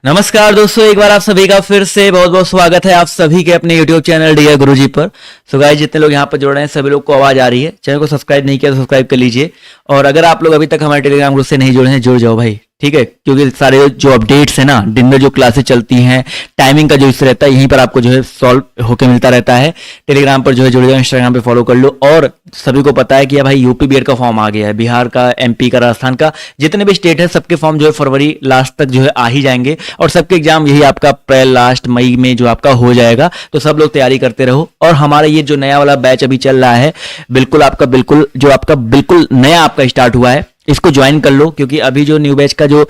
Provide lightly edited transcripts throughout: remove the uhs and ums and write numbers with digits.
नमस्कार दोस्तों, एक बार आप सभी का फिर से बहुत बहुत स्वागत है आप सभी के अपने YouTube चैनल डियर गुरुजी पर। सो गाइस, जितने लोग यहाँ पर जुड़ रहे हैं सभी लोग को आवाज आ रही है। चैनल को सब्सक्राइब नहीं किया तो सब्सक्राइब कर लीजिए। और अगर आप लोग अभी तक हमारे टेलीग्राम ग्रुप से नहीं जुड़े हैं, जुड़ जाओ भाई, ठीक है। क्योंकि सारे जो अपडेट्स है ना, दिन में जो क्लासेस चलती हैं, टाइमिंग का जो इशू रहता है, यहीं पर आपको जो है सॉल्व होकर मिलता रहता है। टेलीग्राम पर जो है जुड़ जाओ, इंस्टाग्राम पे फॉलो कर लो। और सभी को पता है कि भाई यूपी बीएड का फॉर्म आ गया है, बिहार का, एमपी का, राजस्थान का, जितने भी स्टेट है सबके फॉर्म जो है फरवरी लास्ट तक जो है आ ही जाएंगे। और सबके एग्जाम यही आपका अप्रैल लास्ट मई में जो आपका हो जाएगा। तो सब लोग तैयारी करते रहो। और हमारा ये जो नया वाला बैच अभी चल रहा है, बिल्कुल आपका बिल्कुल नया आपका स्टार्ट हुआ है, इसको ज्वाइन कर लो। क्योंकि अभी जो न्यू बैच का जो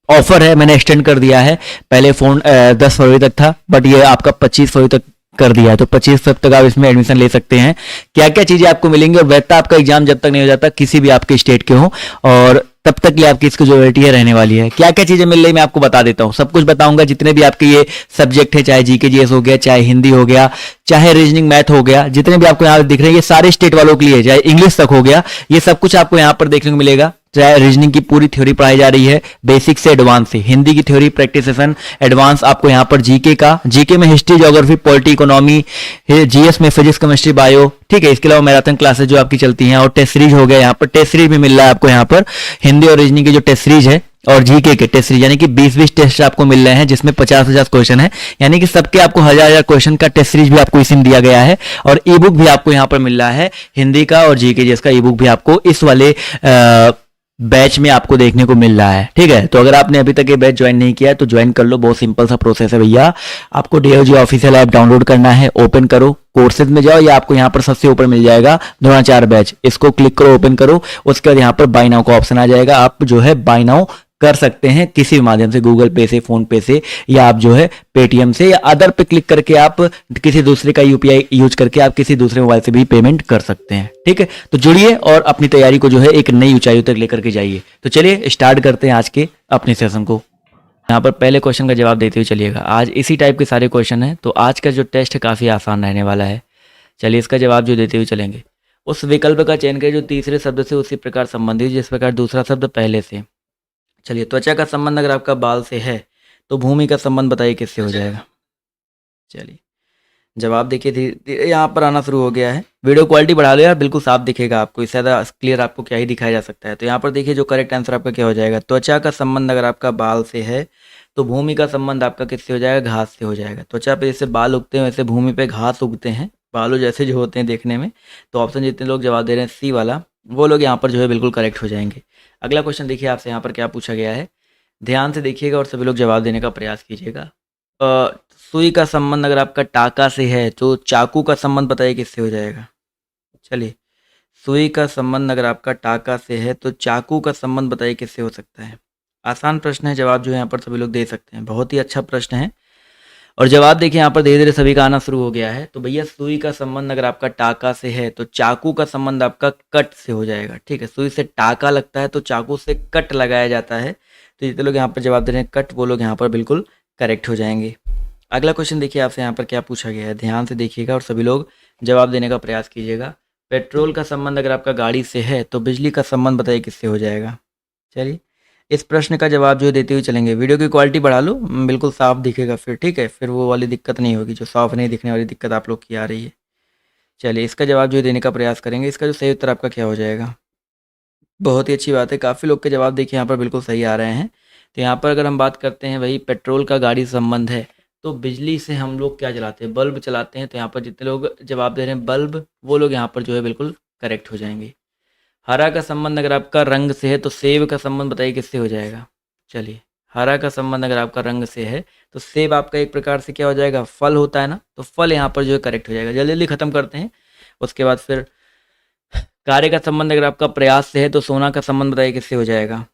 ऑफर है मैंने एक्सटेंड कर दिया है। पहले फोन 10 फरवरी तक था, बट ये आपका 25 फरवरी तक कर दिया है। तो 25 फरवरी तक आप इसमें एडमिशन ले सकते हैं। क्या क्या चीजें आपको मिलेंगी, और वैसा आपका एग्जाम जब तक नहीं हो जाता, किसी भी आपके स्टेट के हो, और तब तक ये आपकी इसकी जो वैलिडिटी है रहने वाली है। क्या क्या चीजें मिल रही मैं आपको बता देता हूँ, सब कुछ बताऊंगा। जितने भी आपके ये सब्जेक्ट है, चाहे जीके जीएस हो गया, चाहे हिंदी हो गया, चाहे रीजनिंग मैथ हो गया, जितने भी आपको यहाँ दिख रहे हैं ये सारे स्टेट वालों के लिए, चाहे इंग्लिश तक हो गया, ये सब कुछ आपको यहाँ पर देखने को मिलेगा। चाहे रीजनिंग की पूरी थ्योरी पढ़ाई जा रही है, बेसिक से एडवांस से, हिंदी की थ्योरी, प्रैक्टिस सेशन, एडवांस आपको यहाँ पर जीके का, जीके में history, geography, polity, economy, GS में फिजिक्स, केमिस्ट्री, बायो, ठीक है। इसके अलावा मैराथन क्लासेस जो आपकी चलती हैं, और टेस्ट सीरीज हो गया, यहाँ पर टेस्ट सीरीज भी मिल रहा है आपको यहाँ पर। हिंदी और रीजनिंग की जो टेस्ट सीरीज है, और जीके के टेस्ट सीरीज, यानी कि 20-20 टेस्ट आपको मिल रहे हैं, जिसमें 50-50 क्वेश्चन है। यानी कि सबके आपको 1000 क्वेश्चन का टेस्ट सीरीज भी आपको इसी में दिया गया है। और ई बुक भी आपको यहाँ पर मिल रहा है, हिंदी का और जीके जिसका ई बुक भी आपको इस वाले बैच में आपको देखने को मिल रहा है, ठीक है। तो अगर आपने अभी तक ये बैच ज्वाइन नहीं किया है तो ज्वाइन कर लो, बहुत सिंपल सा प्रोसेस है भैया। आपको डीओजी ऑफिशियल ऐप डाउनलोड करना है, ओपन करो, कोर्सेज में जाओ, या आपको यहाँ पर सबसे ऊपर मिल जाएगा द्रोणाचार्य बैच, इसको क्लिक करो, ओपन करो। उसके बाद यहाँ पर बाय नाउ का ऑप्शन आ जाएगा, आप जो है बाय नाउ कर सकते हैं किसी भी माध्यम से, गूगल पे से, फोन पे से, या आप जो है पेटीएम से, या अदर पे क्लिक करके आप किसी दूसरे का यूपीआई यूज करके आप किसी दूसरे मोबाइल से भी पेमेंट कर सकते हैं, ठीक है। तो जुड़िए और अपनी तैयारी को जो है एक नई ऊंचाइयों तक लेकर के जाइए। तो चलिए स्टार्ट करते हैं आज के अपने सेशन को। यहाँ पर पहले क्वेश्चन का जवाब देते हुए चलिएगा। आज इसी टाइप के सारे क्वेश्चन हैं, तो आज का जो टेस्ट है काफ़ी आसान रहने वाला है। चलिए इसका जवाब जो देते हुए चलेंगे। उस विकल्प का चयन करें जो तीसरे शब्द से उसी प्रकार संबंधित जिस प्रकार दूसरा शब्द पहले से। चलिए, त्वचा का संबंध अगर आपका बाल से है तो भूमि का संबंध बताइए किससे हो जाएगा। चलिए जवाब देखिए, धीरे धीरे यहाँ पर आना शुरू हो गया है। वीडियो क्वालिटी बढ़ा लो यार, बिल्कुल साफ दिखेगा आपको, इससे ज़्यादा क्लियर आपको क्या ही दिखाया जा सकता है। तो यहाँ पर देखिए जो करेक्ट आंसर आपका क्या हो जाएगा। त्वचा का संबंध अगर आपका बाल से है तो भूमि का संबंध आपका किससे हो जाएगा, घास से हो जाएगा। त्वचा पे जैसे बाल उगते हैं वैसे भूमि पे घास उगते हैं, बालों जैसे जो होते हैं देखने में। तो ऑप्शन जितने लोग जवाब दे रहे हैं सी वाला, वो लोग यहाँ पर जो है बिल्कुल करेक्ट हो जाएंगे। अगला क्वेश्चन देखिए आपसे यहाँ पर क्या पूछा गया है, ध्यान से देखिएगा और सभी लोग जवाब देने का प्रयास कीजिएगा। सुई का संबंध अगर आपका टाका से है तो चाकू का संबंध बताइए किससे हो जाएगा। चलिए, सुई का संबंध अगर आपका टाका से है तो चाकू का संबंध बताइए किससे हो सकता है। आसान प्रश्न है, जवाब जो है यहाँ पर सभी लोग दे सकते हैं, बहुत ही अच्छा प्रश्न है। और जवाब देखिए यहाँ पर धीरे धीरे सभी का आना शुरू हो गया है। तो भैया सुई का संबंध अगर आपका टाका से है तो चाकू का संबंध आपका कट से हो जाएगा, ठीक है। सुई से टाका लगता है तो चाकू से कट लगाया जाता है। तो जितने लोग यहाँ पर जवाब दे रहे हैं कट, वो लोग यहाँ पर बिल्कुल करेक्ट हो जाएंगे। अगला क्वेश्चन देखिए आपसे यहाँ पर क्या पूछा गया है, ध्यान से देखिएगा और सभी लोग जवाब देने का प्रयास कीजिएगा। पेट्रोल का संबंध अगर आपका गाड़ी से है तो बिजली का संबंध बताइए किससे हो जाएगा। चलिए इस प्रश्न का जवाब जो देते हुए चलेंगे। वीडियो की क्वालिटी बढ़ा लो, बिल्कुल साफ दिखेगा फिर, ठीक है। फिर वो वाली दिक्कत नहीं होगी जो साफ नहीं दिखने वाली दिक्कत आप लोग की आ रही है। चलिए इसका जवाब जो देने का प्रयास करेंगे। इसका जो सही उत्तर आपका क्या हो जाएगा। बहुत ही अच्छी बात है, काफ़ी लोग के जवाब देखिए यहाँ पर बिल्कुल सही आ रहे हैं। तो यहाँ पर अगर हम बात करते हैं वही पेट्रोल का गाड़ी से संबंध है तो बिजली से हम लोग क्या जलाते हैं, बल्ब चलाते हैं। तो यहाँ पर जितने लोग जवाब दे रहे हैं बल्ब, वो लोग यहाँ पर जो है बिल्कुल करेक्ट हो जाएंगे। हरा का संबंध अगर आपका रंग से है तो सेब का संबंध बताइए किससे हो जाएगा। चलिए, हरा का संबंध अगर आपका रंग से है तो सेब आपका एक प्रकार से क्या हो जाएगा, फल होता है ना, तो फल यहाँ पर जो है करेक्ट हो जाएगा। जल्दी जल्दी खत्म करते हैं। उसके बाद फिर कार्य का संबंध अगर आपका प्रयास से है तो सोना का संबंध बताइए किससे हो जाएगा।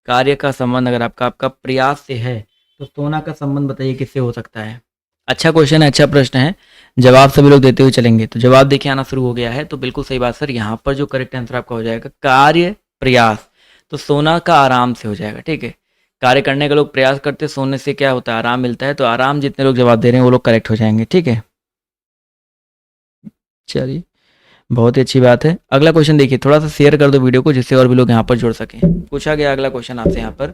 कार्य का संबंध अगर आपका प्रयास से है तो सोना का संबंध बताइए किससे हो सकता है। अच्छा क्वेश्चन है, अच्छा प्रश्न है, जवाब सभी लोग देते हुए चलेंगे। तो जवाब देखिए आना शुरू हो गया है। तो बिल्कुल सही बात सर, यहाँ पर जो करेक्ट आंसर आपका हो जाएगा कार्य प्रयास, तो सोना का आराम से हो जाएगा, ठीक है। कार्य करने का लोग प्रयास करते हैं, सोने से क्या होता है, आराम मिलता है। तो आराम जितने लोग जवाब दे रहे हैं वो लोग करेक्ट हो जाएंगे, ठीक है। चलिए बहुत ही अच्छी बात है। अगला क्वेश्चन देखिए, थोड़ा सा शेयर कर दो वीडियो को जिससे और भी लोग यहाँ पर जुड़ सकें। पूछा गया अगला क्वेश्चन आपसे यहाँ पर,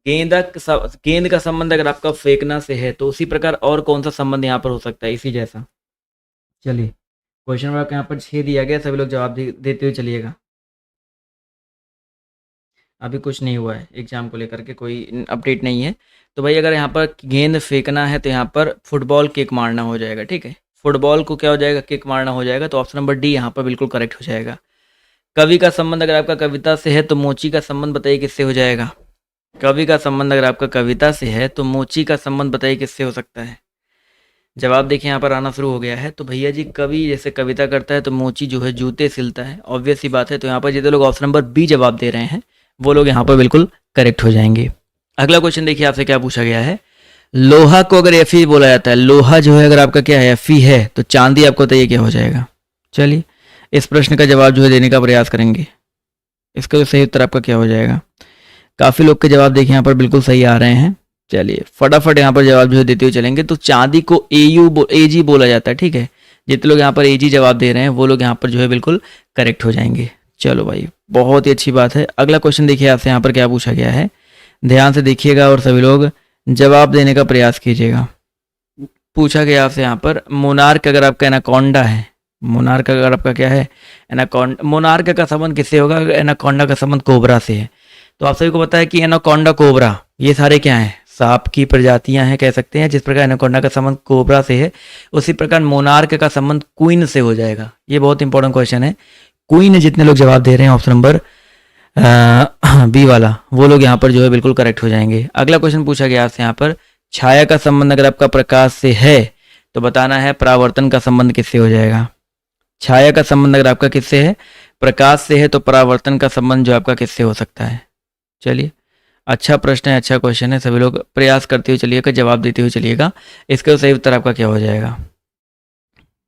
गेंद का संबंध अगर आपका फेंकना से है तो उसी प्रकार और कौन सा संबंध यहाँ पर हो सकता है इसी जैसा। चलिए क्वेश्चन नंबर आपको यहाँ पर 6 दिया गया, सभी लोग जवाब देते हुए चलिएगा। अभी कुछ नहीं हुआ है एग्जाम को लेकर के, कोई अपडेट नहीं है। तो भाई अगर यहाँ पर गेंद फेंकना है तो यहाँ पर फुटबॉल किक मारना हो जाएगा, ठीक है। फुटबॉल को क्या हो जाएगा, किक मारना हो जाएगा, तो ऑप्शन नंबर डी यहाँ पर बिल्कुल करेक्ट हो जाएगा। कवि का संबंध अगर आपका कविता से है तो मोची का संबंध बताइए किससे हो जाएगा। कवि का संबंध अगर आपका कविता से है तो मोची का संबंध बताइए किससे हो सकता है। जवाब देखिए यहाँ पर आना शुरू हो गया है। तो भैया जी कवि जैसे कविता करता है तो मोची जो है जूते सिलता है, ऑब्वियस सी बात है। तो यहाँ पर जितने लोग ऑप्शन नंबर बी जवाब दे रहे हैं वो लोग यहाँ पर बिल्कुल करेक्ट हो जाएंगे। अगला क्वेश्चन देखिए आपसे क्या पूछा गया है। लोहा को अगर एफी बोला जाता है, लोहा जो है अगर आपका क्या है एफी है, तो चांदी आपको बताइए क्या हो जाएगा। चलिए इस प्रश्न का जवाब जो है देने का प्रयास करेंगे। इसका जो सही उत्तर आपका क्या हो जाएगा। काफ़ी लोग के जवाब देखिए यहाँ पर बिल्कुल सही आ रहे हैं। चलिए फटाफट यहाँ पर जवाब जो है देते हुए चलेंगे। तो चांदी को एजी बोला जाता है, ठीक है। जितने लोग यहाँ पर एजी जवाब दे रहे हैं वो लोग यहाँ पर जो है बिल्कुल करेक्ट हो जाएंगे। चलो भाई बहुत ही अच्छी बात है। अगला क्वेश्चन देखिए आपसे यहाँ पर क्या पूछा गया है, ध्यान से देखिएगा और सभी लोग जवाब देने का प्रयास कीजिएगा। पूछा गया आपसे यहाँ पर मोनार्क अगर आपका एनाकोंडा है, मोनार्क अगर आपका क्या है एनाकोंडा, मोनार्क का संबंध किससे होगा, एनाकोंडा का संबंध कोबरा से है। तो आप सभी को पता है कि एनाकोंडा कोबरा ये सारे क्या हैं, सांप की प्रजातियां हैं कह सकते हैं। जिस प्रकार एनाकोंडा का संबंध कोबरा से है उसी प्रकार मोनार्क का संबंध क्वीन से हो जाएगा। ये बहुत इंपॉर्टेंट क्वेश्चन है। क्वीन जितने लोग जवाब दे रहे हैं ऑप्शन नंबर बी वाला वो लोग यहाँ पर जो है बिल्कुल करेक्ट हो जाएंगे। अगला क्वेश्चन पूछा गया आपसे यहाँ पर छाया का संबंध अगर आपका प्रकाश से है तो बताना है परावर्तन का संबंध किससे हो जाएगा। छाया का संबंध अगर आपका किससे है, प्रकाश से है, तो परावर्तन का संबंध जो आपका किससे हो सकता है। चलिए अच्छा प्रश्न है, अच्छा क्वेश्चन है। सभी लोग प्रयास करते हुए चलिएगा, जवाब देते हुए चलिएगा। इसका सही उत्तर आपका क्या हो जाएगा।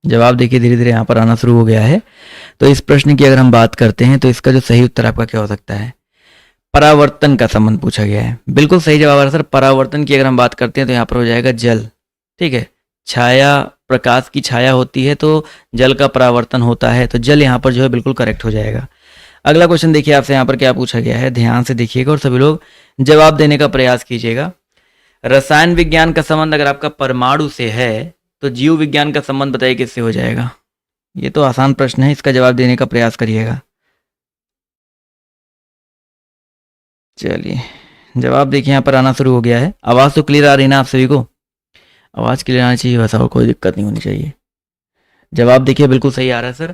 जवाब देखिए धीरे धीरे यहाँ पर आना शुरू हो गया है। तो इस प्रश्न की अगर हम बात करते हैं तो इसका जो सही उत्तर आपका क्या हो सकता है, परावर्तन का संबंध पूछा गया है। बिल्कुल सही जवाब है सर। परावर्तन की अगर हम बात करते हैं तो यहाँ पर हो जाएगा जल, ठीक है। छाया, प्रकाश की छाया होती है तो जल का परावर्तन होता है, तो जल यहाँ पर जो है बिल्कुल करेक्ट हो जाएगा। अगला क्वेश्चन देखिए आपसे यहाँ पर क्या पूछा गया है, ध्यान से देखिएगा और सभी लोग जवाब देने का प्रयास कीजिएगा। रसायन विज्ञान का संबंध अगर आपका परमाणु से है तो जीव विज्ञान का संबंध बताइए किससे हो जाएगा। ये तो आसान प्रश्न है, इसका जवाब देने का प्रयास करिएगा। चलिए जवाब देखिए यहाँ पर आना शुरू हो गया है। आवाज़ तो क्लियर आ रही ना आप सभी को, आवाज़ क्लियर आनी चाहिए, वैसा और कोई दिक्कत नहीं होनी चाहिए। जवाब देखिए बिल्कुल सही आ रहा है सर।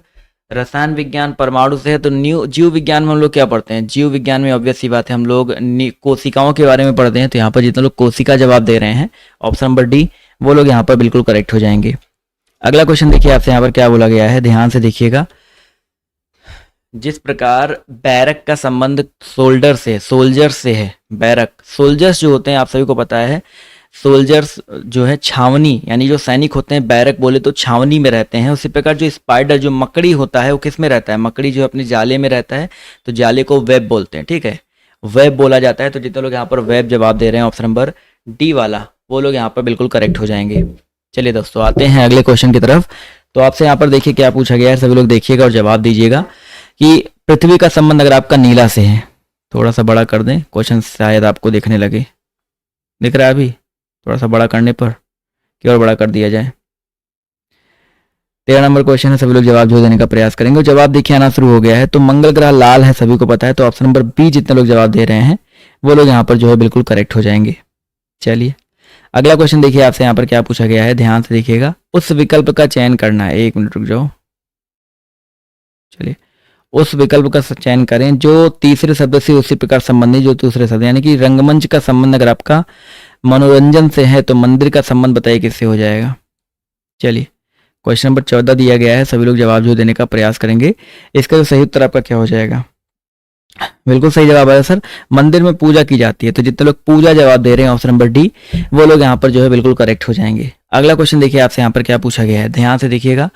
रसायन विज्ञान परमाणु से है तो जीव विज्ञान में हम लोग क्या पढ़ते हैं, जीव विज्ञान में ऑब्वियस सी बात है हम लोग कोशिकाओं के बारे में पढ़ते हैं। तो यहाँ पर जितने लोग कोशिका जवाब दे रहे हैं ऑप्शन नंबर डी वो लोग यहाँ पर बिल्कुल करेक्ट हो जाएंगे। अगला क्वेश्चन देखिए आपसे यहाँ पर क्या बोला गया है, ध्यान से देखिएगा। जिस प्रकार बैरक का संबंध सोल्जर से है, बैरक सोल्जर्स जो होते हैं आप सभी को पता है, सोल्जर्स जो है छावनी यानी जो सैनिक होते हैं, बैरक बोले तो छावनी में रहते हैं। उसी प्रकार जो स्पाइडर जो मकड़ी होता है वो किस में रहता है, मकड़ी जो अपने जाले में रहता है, तो जाले को वेब बोलते हैं, ठीक है, वेब बोला जाता है। तो जितने लोग यहाँ पर वेब जवाब दे रहे हैं ऑप्शन नंबर डी वाला वो लोग यहाँ पर बिल्कुल करेक्ट हो जाएंगे। चलिए दोस्तों आते हैं अगले क्वेश्चन की तरफ। तो आपसे यहाँ पर देखिए क्या पूछा गया है, सभी लोग देखिएगा और जवाब दीजिएगा कि पृथ्वी का संबंध अगर आपका नीला से है, थोड़ा सा बड़ा कर दें क्वेश्चन शायद आपको दिखने लगे, दिख रहा है अभी, थोड़ा सा बड़ा करने पर कि और बड़ा कर दिया जाए। 13 नंबर क्वेश्चन है, सभी लोग जवाब जो देने का प्रयास करेंगे। जवाब देखिए आना शुरू हो गया है। तो मंगल ग्रह लाल है सभी को पता है, तो ऑप्शन नंबर बी जितने लोग जवाब दे रहे हैं वो लोग यहाँ पर जो है बिल्कुल करेक्ट हो जाएंगे। चलिए अगला क्वेश्चन देखिए आपसे यहाँ पर क्या पूछा गया है, ध्यान से देखिएगा। उस विकल्प का चयन करना है, 1 मिनट रुक जाओ। चलिए उस विकल्प का चयन करें जो तीसरे शब्द से उसी प्रकार संबंधित जो दूसरे शब्द, यानी कि रंगमंच का संबंध अगर आपका मनोरंजन से है तो मंदिर का संबंध बताइए किससे हो जाएगा। चलिए क्वेश्चन नंबर 14 दिया गया है, सभी लोग जवाब जो देने का प्रयास करेंगे। इसका जो सही उत्तर आपका क्या हो जाएगा। बिल्कुल सही जवाब है सर, मंदिर में पूजा की जाती है। तो जितने लोग पूजा जवाब दे रहे हैं ऑप्शन नंबर डी वो लोग यहाँ पर जो है बिल्कुल करेक्ट हो जाएंगे। अगला क्वेश्चन देखिए आपसे यहाँ पर क्या पूछा गया है, ध्यान से देखिएगा।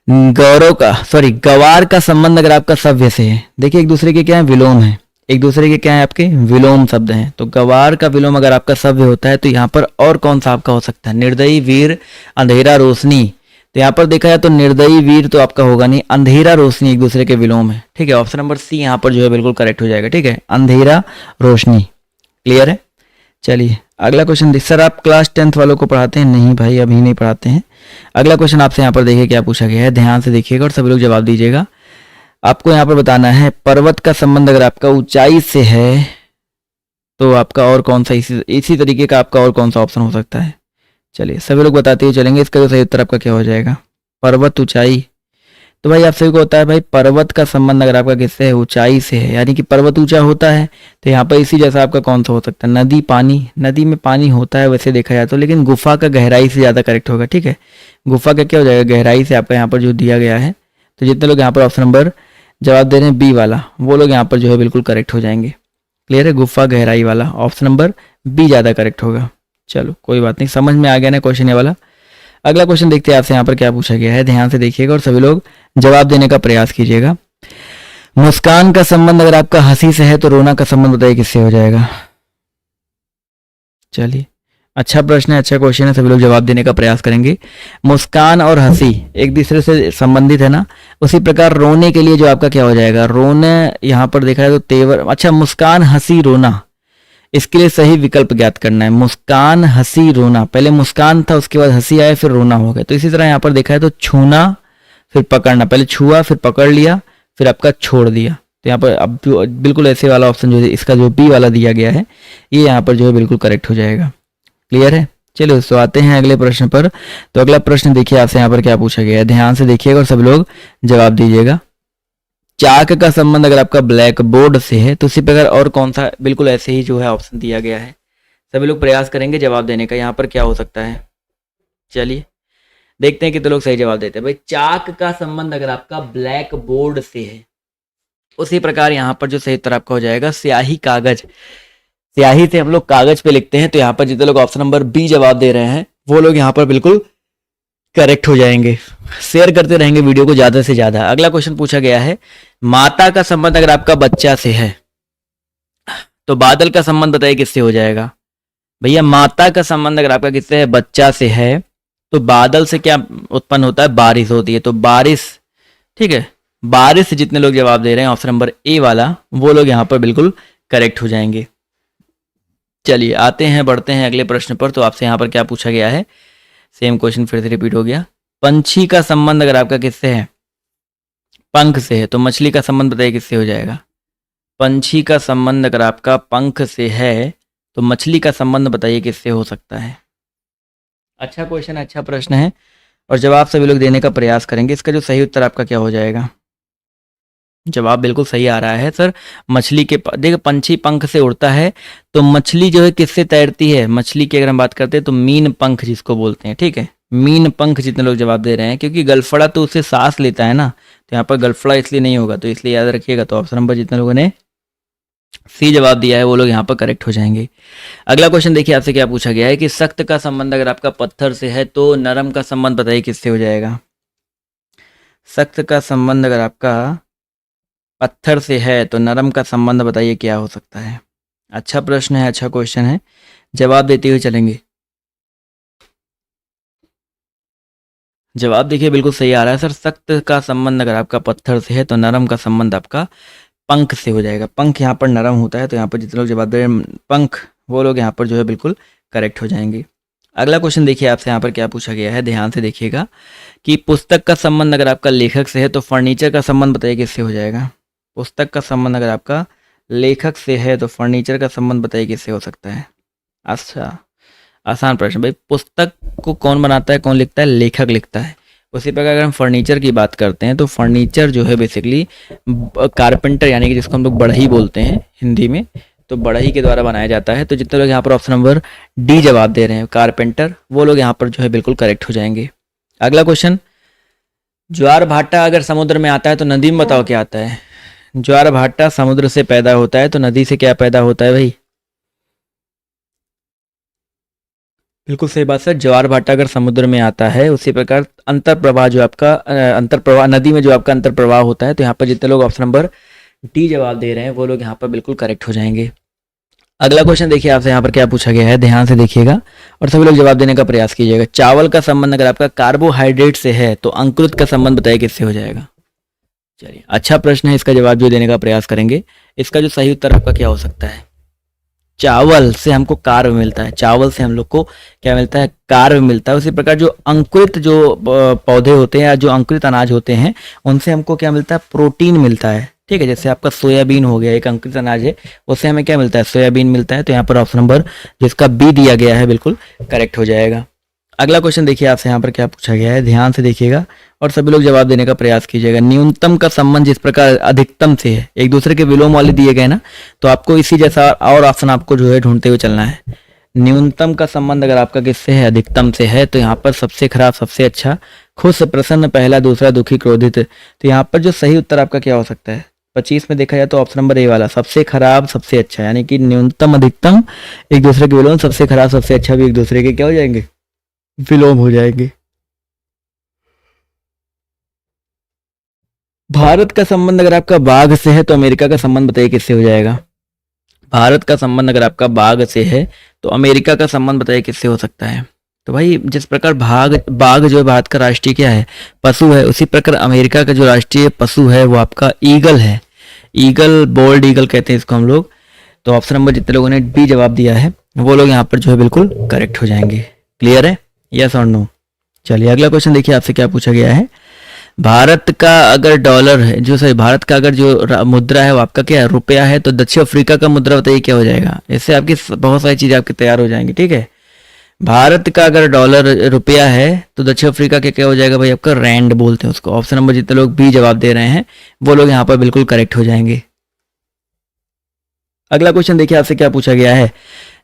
गवार का संबंध अगर आपका सव्य से है, देखिए एक दूसरे के क्या है, विलोम है, एक दूसरे के क्या है आपके विलोम शब्द हैं। तो गवार का विलोम अगर आपका सव्य होता है तो यहाँ पर और कौन सा आपका हो सकता है, निर्दयी, वीर, अंधेरा, रोशनी। तो यहाँ पर देखा जाए तो निर्दयी, वीर तो आपका होगा नहीं, अंधेरा, रोशनी एक दूसरे के विलोम है, ठीक है। ऑप्शन नंबर सी यहाँ पर जो है बिल्कुल करेक्ट हो जाएगा, ठीक है, अंधेरा, रोशनी। क्लियर है। चलिए अगला क्वेश्चन। सर आप क्लास 10th वालों को पढ़ाते हैं? नहीं भाई, अभी नहीं पढ़ाते हैं। अगला क्वेश्चन आपसे यहाँ पर देखिए क्या पूछा गया है, ध्यान से देखिएगा और सभी लोग जवाब दीजिएगा। आपको यहाँ पर बताना है पर्वत का संबंध अगर आपका ऊंचाई से है तो आपका और कौन सा इसी तरीके का आपका और कौन सा ऑप्शन हो सकता है। चलिए सभी लोग बताते हुए चलेंगे। इसका जो सही उत्तर आपका क्या हो जाएगा, पर्वत ऊंचाई। तो भाई आप सभी को होता है भाई पर्वत का संबंध अगर आपका किससे है, ऊंचाई से है, यानी कि पर्वत ऊंचा होता है। तो यहाँ पर इसी जैसा आपका कौन सा हो सकता है, नदी, पानी। नदी में पानी होता है वैसे देखा जाए तो, लेकिन गुफा का गहराई से ज़्यादा करेक्ट होगा। ठीक है, गुफा का क्या हो जाएगा, गहराई से आपका यहाँ पर जो दिया गया है। तो जितने लोग यहाँ पर ऑप्शन नंबर जवाब दे रहे हैं बी वाला, वो लोग यहाँ पर जो है बिल्कुल करेक्ट हो जाएंगे। क्लियर है, गुफा गहराई वाला ऑप्शन नंबर बी ज़्यादा करेक्ट होगा। चलो कोई बात नहीं, समझ में आ गया ना क्वेश्चन ये वाला। अगला क्वेश्चन देखते हैं आपसे यहाँ पर क्या पूछा गया है, ध्यान से देखिएगा और सभी लोग जवाब देने का प्रयास कीजिएगा। मुस्कान का संबंध अगर आपका हंसी से है तो रोना का संबंध बताइए किससे हो जाएगा। चलिए अच्छा प्रश्न है, अच्छा क्वेश्चन है, सभी लोग जवाब देने का प्रयास करेंगे। मुस्कान और हंसी एक दूसरे से संबंधित है ना, उसी प्रकार रोने के लिए जो आपका क्या हो जाएगा, रोने यहाँ पर देखा जाए तो तेवर। अच्छा मुस्कान, हंसी, रोना, इसके लिए सही विकल्प ज्ञात करना है। मुस्कान, हंसी, रोना, पहले मुस्कान था उसके बाद हंसी आया फिर रोना हो गया। तो इसी तरह यहाँ पर देखा है तो छूना फिर पकड़ना, पहले छुआ फिर पकड़ लिया फिर आपका छोड़ दिया। तो यहाँ पर अब बिल्कुल ऐसे वाला ऑप्शन जो है इसका जो बी वाला दिया गया है ये यहाँ पर जो है बिल्कुल करेक्ट हो जाएगा। क्लियर है। चलिए तो आते हैं अगले प्रश्न पर। तो अगला प्रश्न देखिए आपसे यहाँ पर क्या पूछा गया है, ध्यान से देखिएगा और सभी लोग जवाब दीजिएगा। चाक का संबंध अगर आपका ब्लैक बोर्ड से है तो उसी प्रकार और कौन सा, बिल्कुल ऐसे ही जो है ऑप्शन दिया गया है। सभी लोग प्रयास करेंगे जवाब देने का, यहाँ पर क्या हो सकता है। चलिए देखते हैं कितने लोग सही जवाब देते हैं। भाई चाक का संबंध अगर आपका ब्लैक बोर्ड से है उसी प्रकार यहाँ पर जो सही उत्तर आपका हो जाएगा स्याही, कागज। स्याही से हम लोग कागज पे लिखते हैं। तो यहाँ पर जितने लोग ऑप्शन नंबर बी जवाब दे रहे हैं वो लोग यहाँ पर बिल्कुल करेक्ट हो जाएंगे। शेयर करते रहेंगे वीडियो को ज्यादा से ज्यादा। अगला क्वेश्चन पूछा गया है माता का संबंध अगर आपका बच्चा से है तो बादल का संबंध बताइए किससे हो जाएगा। भैया माता का संबंध अगर आपका किससे है, बच्चा से है, तो बादल से क्या उत्पन्न होता है, बारिश होती है। तो बारिश, ठीक है, बारिश से जितने लोग जवाब दे रहे हैं ऑप्शन नंबर ए वाला वो लोग यहाँ पर बिल्कुल करेक्ट हो जाएंगे। चलिए आते हैं, बढ़ते हैं अगले प्रश्न पर। तो आपसे यहाँ पर क्या पूछा गया है, सेम क्वेश्चन फिर से रिपीट हो गया। पंछी का संबंध अगर आपका किससे है, पंख से है, तो मछली का संबंध बताइए किससे हो जाएगा। पंछी का संबंध अगर आपका पंख से है तो मछली का संबंध बताइए किससे हो सकता है। अच्छा क्वेश्चन, अच्छा प्रश्न है और जवाब सभी लोग देने का प्रयास करेंगे। इसका जो सही उत्तर आपका क्या हो जाएगा, जवाब बिल्कुल सही आ रहा है सर, मछली के। देखिए पंछी पंख से उड़ता है तो मछली जो है किससे तैरती है, मछली की अगर हम बात करते हैं तो मीन पंख जिसको बोलते हैं। ठीक है, मीन पंख जितने लोग जवाब दे रहे हैं, क्योंकि गलफड़ा तो उससे सांस लेता है ना, तो यहाँ पर गलफड़ा इसलिए नहीं होगा, तो इसलिए याद रखिएगा। तो ऑप्शन नंबर जितने लोगों ने सी जवाब दिया है वो लोग यहाँ पर करेक्ट हो जाएंगे। अगला क्वेश्चन देखिए आपसे क्या पूछा गया है कि सख्त का संबंध अगर आपका पत्थर से है तो नरम का संबंध बताइए किससे हो जाएगा। सख्त का संबंध अगर आपका पत्थर से है तो नरम का संबंध बताइए क्या हो सकता है। अच्छा प्रश्न है, अच्छा क्वेश्चन है, जवाब देते हुए चलेंगे। जवाब देखिए बिल्कुल सही आ रहा है सर, सख्त का संबंध अगर आपका पत्थर से है तो नरम का संबंध आपका पंख से हो जाएगा। पंख यहाँ पर नरम होता है, तो यहाँ पर जितने लोग जवाब दे रहे हैं पंख वो लोग यहाँ पर जो है बिल्कुल करेक्ट हो जाएंगे। अगला क्वेश्चन देखिए आपसे यहाँ पर क्या पूछा गया है, ध्यान से देखिएगा कि पुस्तक का संबंध अगर आपका लेखक से है तो फर्नीचर का संबंध बताइए किससे हो जाएगा। पुस्तक का संबंध अगर आपका लेखक से है तो फर्नीचर का संबंध बताइए किससे हो सकता है। अच्छा आसान प्रश्न भाई, पुस्तक को कौन बनाता है, कौन लिखता है, लेखक लिखता है। उसी प्रकार अगर हम फर्नीचर की बात करते हैं तो फर्नीचर जो है बेसिकली कारपेंटर यानी कि जिसको हम लोग बढ़ई बोलते हैं हिंदी में, तो बढ़ई के द्वारा बनाया जाता है। तो जितने लोग यहाँ पर ऑप्शन नंबर डी जवाब दे रहे हैं कारपेंटर, वो लोग यहाँ पर जो है बिल्कुल करेक्ट हो जाएंगे। अगला क्वेश्चन, ज्वार भाटा अगर समुद्र में आता है तो नदी में बताओ क्या आता है। ज्वार भाटा समुद्र से पैदा होता है तो नदी से क्या पैदा होता है भाई। बिल्कुल सही बात सर, ज्वार भाटा अगर समुद्र में आता है उसी प्रकार अंतर प्रवाह जो आपका अंतर प्रवाह नदी में जो आपका अंतर प्रवाह होता है। तो यहाँ पर जितने लोग ऑप्शन नंबर डी जवाब दे रहे हैं वो लोग यहाँ पर बिल्कुल करेक्ट हो जाएंगे। अगला क्वेश्चन देखिए आपसे यहाँ पर क्या पूछा गया है, ध्यान से देखिएगा और सभी लोग जवाब देने का प्रयास कीजिएगा। चावल का संबंध अगर आपका कार्बोहाइड्रेट से है तो अंकुरित का संबंध बताइए किससे हो जाएगा। चलिए अच्छा प्रश्न है, इसका जवाब जो देने का प्रयास करेंगे। इसका जो सही उत्तर आपका क्या हो सकता है, चावल से हमको कार्ब मिलता है, चावल से हम लोग को क्या मिलता है, कार्ब मिलता है। उसी प्रकार जो अंकुरित जो पौधे होते हैं या जो अंकुरित अनाज होते हैं उनसे हमको क्या मिलता है, प्रोटीन मिलता है। ठीक है, जैसे आपका सोयाबीन हो गया, एक अंकुरित अनाज है, उससे हमें क्या मिलता है, सोयाबीन मिलता है। तो यहाँ पर ऑप्शन नंबर जिसका बी दिया गया है बिल्कुल करेक्ट हो जाएगा। अगला क्वेश्चन देखिए आपसे यहाँ पर क्या पूछा गया है, ध्यान से देखिएगा और सभी लोग जवाब देने का प्रयास कीजिएगा। न्यूनतम का संबंध जिस प्रकार अधिकतम से है, एक दूसरे के विलोम वाले दिए गए ना, तो आपको इसी जैसा और ऑप्शन आपको जो है ढूंढते हुए चलना है। न्यूनतम का संबंध अगर आपका किससे है, अधिकतम से है, तो यहाँ पर सबसे खराब सबसे अच्छा, खुश प्रसन्न पहला दूसरा दुखी क्रोधित। तो यहाँ पर जो सही उत्तर आपका क्या हो सकता है, 25 में देखा जाए तो ऑप्शन नंबर ए वाला, सबसे खराब सबसे अच्छा, यानी कि न्यूनतम अधिकतम एक दूसरे के विलोम, सबसे खराब सबसे अच्छा भी एक दूसरे के क्या हो जाएंगे, विलोम हो जाएंगे। भारत का संबंध अगर आपका बाघ से है तो अमेरिका का संबंध बताइए किससे हो जाएगा। भारत का संबंध अगर आपका बाघ से है तो अमेरिका का संबंध बताइए किससे हो सकता है। तो भाई जिस प्रकार बाघ जो है भारत का राष्ट्रीय क्या है, पशु है, उसी प्रकार अमेरिका का जो राष्ट्रीय पशु है वो आपका ईगल है। ईगल, बोल्ड ईगल कहते हैं इसको हम लोग। तो ऑप्शन नंबर जितने लोगों ने बी जवाब दिया है वो लोग यहाँ पर जो है बिल्कुल करेक्ट हो जाएंगे। क्लियर है, यस और नो। चलिए अगला क्वेश्चन देखिए आपसे क्या पूछा गया है। भारत का अगर डॉलर है जो सही, भारत का अगर जो मुद्रा है वो आपका क्या है, रुपया है, तो दक्षिण अफ्रीका का मुद्रा बताइए क्या हो जाएगा। इससे आपकी बहुत सारी चीजें आपकी तैयार हो जाएंगी। ठीक है, भारत का अगर डॉलर रुपया है तो दक्षिण अफ्रीका के क्या हो जाएगा भाई, आपका रैंड बोलते हैं उसको। ऑप्शन नंबर जितने लोग बी जवाब दे रहे हैं वो लोग यहाँ पर बिल्कुल करेक्ट हो जाएंगे। अगला क्वेश्चन देखिए आपसे क्या पूछा गया है।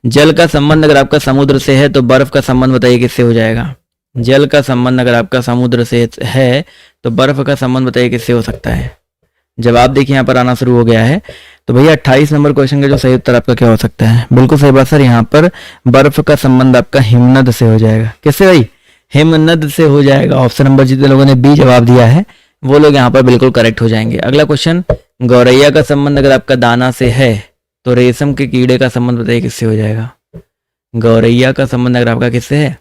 जल का संबंध अगर आपका समुद्र से है तो बर्फ का संबंध बताइए किससे हो जाएगा। जल का संबंध अगर आपका समुद्र से है तो बर्फ का संबंध बताइए किससे हो सकता है। जवाब देखिए यहाँ पर आना शुरू हो गया है। तो भैया 28 नंबर क्वेश्चन का जो सही उत्तर आपका क्या हो सकता है, बिल्कुल सही बात सर, यहाँ पर बर्फ का संबंध आपका हिमनद से हो जाएगा। किससे भाई, हिमनद से हो जाएगा। ऑप्शन नंबर जितने लोगों ने बी जवाब दिया है वो लोग यहाँ पर बिल्कुल करेक्ट हो जाएंगे। अगला क्वेश्चन, गौरैया का संबंध अगर आपका दाना से है तो रेशम के कीड़े का संबंध बताइए किससे हो जाएगा। गौरैया का संबंध अगर आपका किससे है,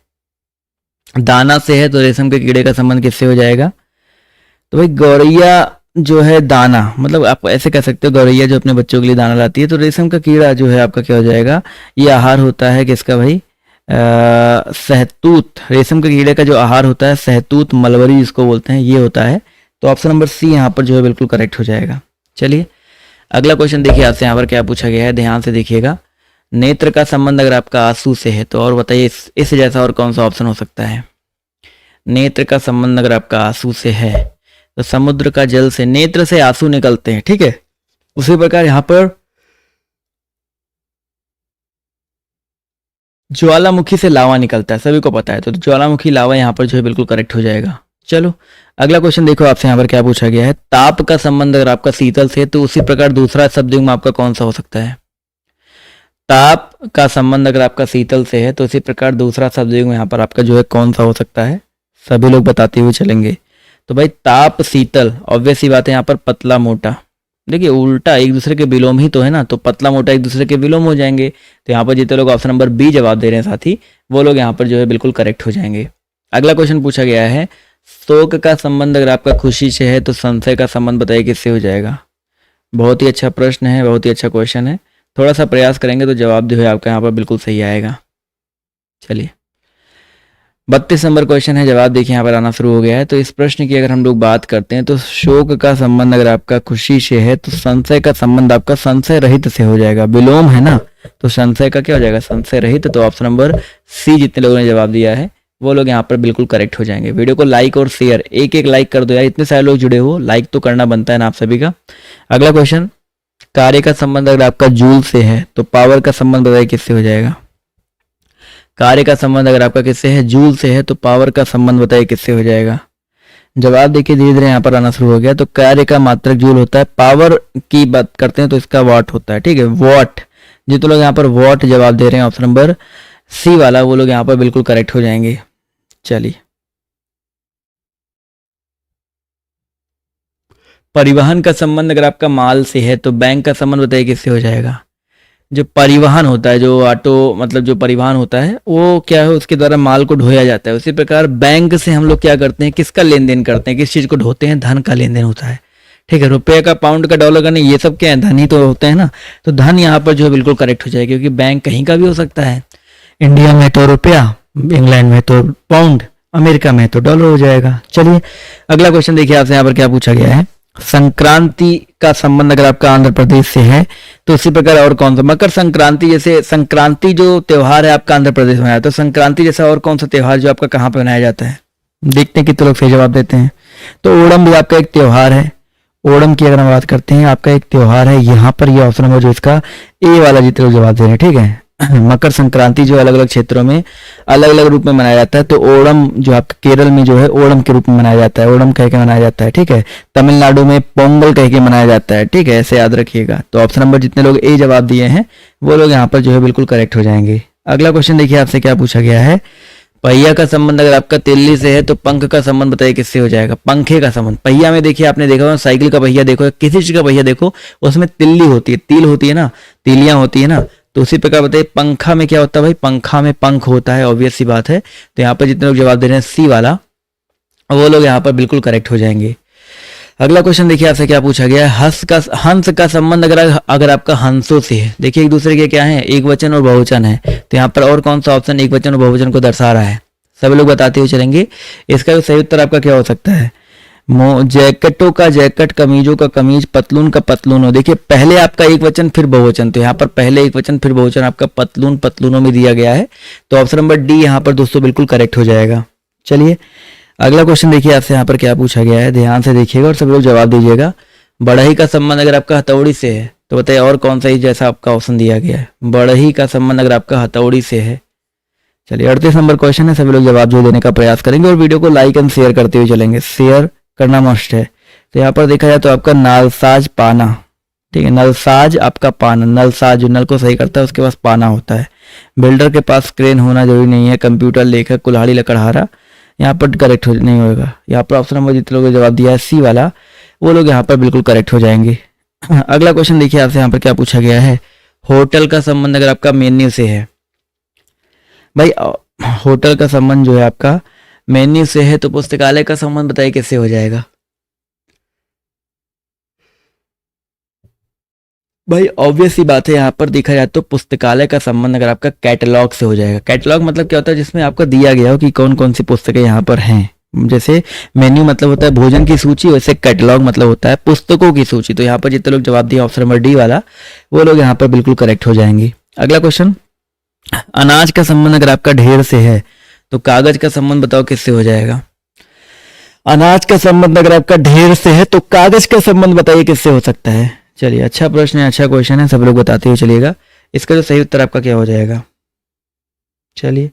दाना से है, तो रेशम के कीड़े का संबंध किससे हो जाएगा। तो भाई गौरैया जो है दाना, मतलब आप ऐसे कह सकते हो गौरैया जो अपने बच्चों के लिए दाना लाती है, तो रेशम का कीड़ा जो है आपका क्या हो जाएगा, ये आहार होता है किसका भाई, सहतूत। रेशम के कीड़े का जो आहार होता है सहतूत मलबरी जिसको बोलते हैं, ये होता है। तो ऑप्शन नंबर सी यहाँ पर जो है बिल्कुल करेक्ट हो जाएगा। चलिए अगला क्वेश्चन देखिए आपसे यहाँ पर क्या पूछा गया है, ध्यान से देखिएगा। नेत्र का संबंध अगर आपका आंसू से है तो और बताइए इस जैसा और कौन सा ऑप्शन हो सकता है। नेत्र का संबंध अगर आपका आंसू से है तो समुद्र का जल से, नेत्र से आंसू निकलते हैं। ठीक है, उसी प्रकार यहां पर ज्वालामुखी से लावा निकलता है, सभी को पता है। तो ज्वालामुखी लावा यहाँ पर जो है बिल्कुल करेक्ट हो जाएगा। चलो अगला क्वेश्चन देखो आपसे यहाँ पर क्या पूछा गया है। ताप का संबंध अगर आपका शीतल से तो उसी प्रकार दूसरा शब्द में आपका कौन सा हो सकता है। ताप का संबंध अगर आपका शीतल से है तो उसी प्रकार दूसरा शब्द यहाँ पर आपका जो है कौन सा हो सकता है, सभी लोग बताते हुए चलेंगे। तो भाई ताप शीतल, ऑब्वियस ही बात है, यहाँ पर पतला मोटा, देखिए उल्टा एक दूसरे के विलोम ही तो है ना, तो पतला मोटा एक दूसरे के विलोम हो जाएंगे। तो यहाँ पर जितने लोग ऑप्शन नंबर बी जवाब दे रहे हैं साथी, वो लोग यहाँ पर जो है बिल्कुल करेक्ट हो जाएंगे। अगला क्वेश्चन पूछा गया है, शोक का संबंध अगर आपका खुशी से है तो संशय का संबंध बताइए किससे हो जाएगा। बहुत ही अच्छा प्रश्न है, बहुत ही अच्छा क्वेश्चन है, थोड़ा सा प्रयास करेंगे तो जवाब जो है आपका यहाँ पर बिल्कुल सही आएगा। चलिए 32 नंबर क्वेश्चन है, जवाब देखिए यहाँ पर आना शुरू हो गया है। तो इस प्रश्न की अगर हम लोग बात करते हैं तो शोक का संबंध अगर आपका खुशी से है तो संशय का संबंध आपका संशय रहित से हो जाएगा। विलोम है ना, तो संशय का क्या हो जाएगा, संशय रहित। तो ऑप्शन नंबर सी जितने लोगों ने जवाब दिया है वो लोग यहाँ पर बिल्कुल करेक्ट हो जाएंगे। वीडियो को लाइक और शेयर, एक एक लाइक कर दो यार, इतने सारे लोग जुड़े हो, लाइक तो करना बनता है ना आप सभी का। अगला क्वेश्चन, कार्य का संबंध अगर आपका जूल से है तो पावर का संबंध बताइए किससे हो जाएगा। कार्य का संबंध अगर आपका किससे है, जूल से है, तो पावर का संबंध बताइए किससे हो जाएगा। जवाब देखिए धीरे धीरे यहाँ पर आना शुरू हो गया। तो कार्य का मात्रक जूल होता है, पावर की बात करते हैं तो इसका वाट होता है। ठीक है, वॉट, जितने लोग यहाँ पर वॉट जवाब दे रहे हैं ऑप्शन नंबर सी वाला, वो लोग यहाँ पर बिल्कुल करेक्ट हो जाएंगे। चलिए परिवहन का संबंध अगर आपका माल से है तो बैंक का संबंध बताइए किससे हो जाएगा। जो परिवहन होता है, जो ऑटो मतलब जो परिवहन होता है वो क्या है, उसके द्वारा माल को ढोया जाता है। उसी प्रकार बैंक से हम लोग क्या करते हैं, किसका लेन देन करते हैं, किस चीज को ढोते हैं, धन का लेन देन होता है। ठीक है, रुपये का, पाउंड का, डॉलर का नहीं, ये सब क्या है, धन ही तो होते हैं ना। तो धन यहाँ पर जो है बिल्कुल करेक्ट हो जाएगा, क्योंकि बैंक कहीं का भी हो सकता है। इंडिया में तो रुपया, इंग्लैंड में तो पाउंड, अमेरिका में तो डॉलर हो जाएगा। चलिए अगला क्वेश्चन देखिए आपसे, यहाँ पर क्या पूछा गया है। संक्रांति का संबंध अगर आपका आंध्र प्रदेश से है तो उसी प्रकार और कौन सा, मकर संक्रांति जैसे संक्रांति जो त्योहार है आपका आंध्र प्रदेश में आया, तो संक्रांति जैसा और कौन सा त्योहार जो आपका कहाँ पे मनाया जाता है। देखते हैं कितने लोग सही जवाब देते हैं। तो ओणम भी आपका एक त्योहार है। ओणम की अगर हम बात करते हैं, आपका एक त्योहार है। यहाँ पर ये ऑप्शन नंबर जो इसका ए वाला जितने लोग जवाब दे रहे हैं, ठीक है। मकर संक्रांति जो अलग अलग क्षेत्रों में अलग अलग रूप में मनाया जाता है, तो ओणम जो आपका केरल में जो है ओणम के रूप में मनाया जाता है, ओणम कह के मनाया जाता है, ठीक है। तमिलनाडु में पोंगल कह के मनाया जाता है, ठीक है, ऐसे याद रखिएगा। तो ऑप्शन नंबर जितने लोग ए जवाब दिए हैं वो लोग यहाँ पर जो है बिल्कुल करेक्ट हो जाएंगे। अगला क्वेश्चन देखिए आपसे क्या पूछा गया है। पहिया का संबंध अगर आपका तिल्ली से है तो पंख का संबंध बताइए किससे हो जाएगा। पंखे का संबंध, पहिया में देखिए आपने देखा होगा, साइकिल का पहिया देखो, किसी चीज का पहिया देखो, उसमें तिल्ली होती है, तिल होती है ना, तिलियां होती है ना। तो उसी प्रकार बताइए पंखा में क्या होता है भाई, पंखा में पंख होता है, ऑब्वियस सी बात है। तो यहाँ पर जितने लोग जवाब दे रहे हैं सी वाला, वो लोग यहाँ पर बिल्कुल करेक्ट हो जाएंगे। अगला क्वेश्चन देखिए आपसे क्या पूछा गया है। हंस का संबंध अगर आपका हंसों से है, देखिए एक दूसरे के क्या है, एक वचन और बहुवचन है। तो यहाँ पर और कौन सा ऑप्शन एक वचन और बहुवचन को दर्शा रहा है, सभी लोग बताते हुए चलेंगे। इसका जो सही उत्तर आपका क्या हो सकता है। जैकेटों का जैकेट, कमीजों का कमीज, पतलून का पतलून हो। देखिए पहले आपका एक वचन फिर बहुवचन, तो यहाँ पर पहले एक वचन फिर बहुवचन आपका पतलून पतलूनों में दिया गया है। तो ऑप्शन नंबर डी यहाँ पर दोस्तों बिल्कुल करेक्ट हो जाएगा। चलिए अगला क्वेश्चन देखिए आपसे यहाँ पर क्या पूछा गया है, ध्यान से देखिएगा और सब लोग जवाब दीजिएगा। बढ़ई का संबंध अगर आपका हथौड़ी से है तो बताइए और कौन सा ही जैसा आपका ऑप्शन दिया गया है। बढ़ई का संबंध अगर आपका हथौड़ी से है। चलिए 38 नंबर क्वेश्चन है, सभी लोग जवाब जो देने का प्रयास करेंगे और वीडियो को लाइक एंड शेयर करते हुए चलेंगे, शेयर करना मस्ट है। तो यहाँ पर देखा जाए तो आपका नालसाज पाना, ठीक है, नलसाज आपका पाना, नलसाज जो नल को सही करता है उसके पास पाना होता है। बिल्डर के पास क्रेन होना जरूरी नहीं है। कंप्यूटर, लेखक, कुल्हाड़ी, लकड़हारा, यहाँ पर करेक्ट नहीं होगा। यहाँ पर ऑप्शन नंबर जितने लोगों ने जवाब दिया है सी वाला, वो लोग यहाँ पर बिल्कुल करेक्ट हो जाएंगे। अगला क्वेश्चन देखिए आपसे यहाँ पर क्या पूछा गया है। होटल का संबंध अगर आपका मेन्यू से है, भाई होटल का संबंध जो है आपका मेन्यू से है, तो पुस्तकालय का संबंध बताइए किससे हो जाएगा। भाई ऑब्वियस सी बात है, यहाँ पर देखा जाए तो पुस्तकालय का संबंध अगर आपका कैटलॉग से हो जाएगा। कैटलॉग मतलब क्या होता है, जिसमें आपका दिया गया हो कि कौन कौन सी पुस्तकें यहाँ पर हैं। जैसे मेन्यू मतलब होता है भोजन की सूची, वैसे कैटलॉग मतलब होता है पुस्तकों की सूची। तो यहाँ पर जितने लोग जवाब दिए ऑप्शन नंबर डी वाला, वो लोग यहाँ पर बिल्कुल करेक्ट हो जाएंगे। अगला क्वेश्चन, अनाज का संबंध अगर आपका ढेर से है तो कागज का संबंध बताओ किससे हो जाएगा। अनाज का संबंध अगर आपका ढेर से है तो कागज का संबंध बताइए किससे हो सकता है। चलिए अच्छा प्रश्न है, अच्छा क्वेश्चन है, सब लोग बताते हुए चलिएगा। इसका जो सही उत्तर आपका क्या हो जाएगा। चलिए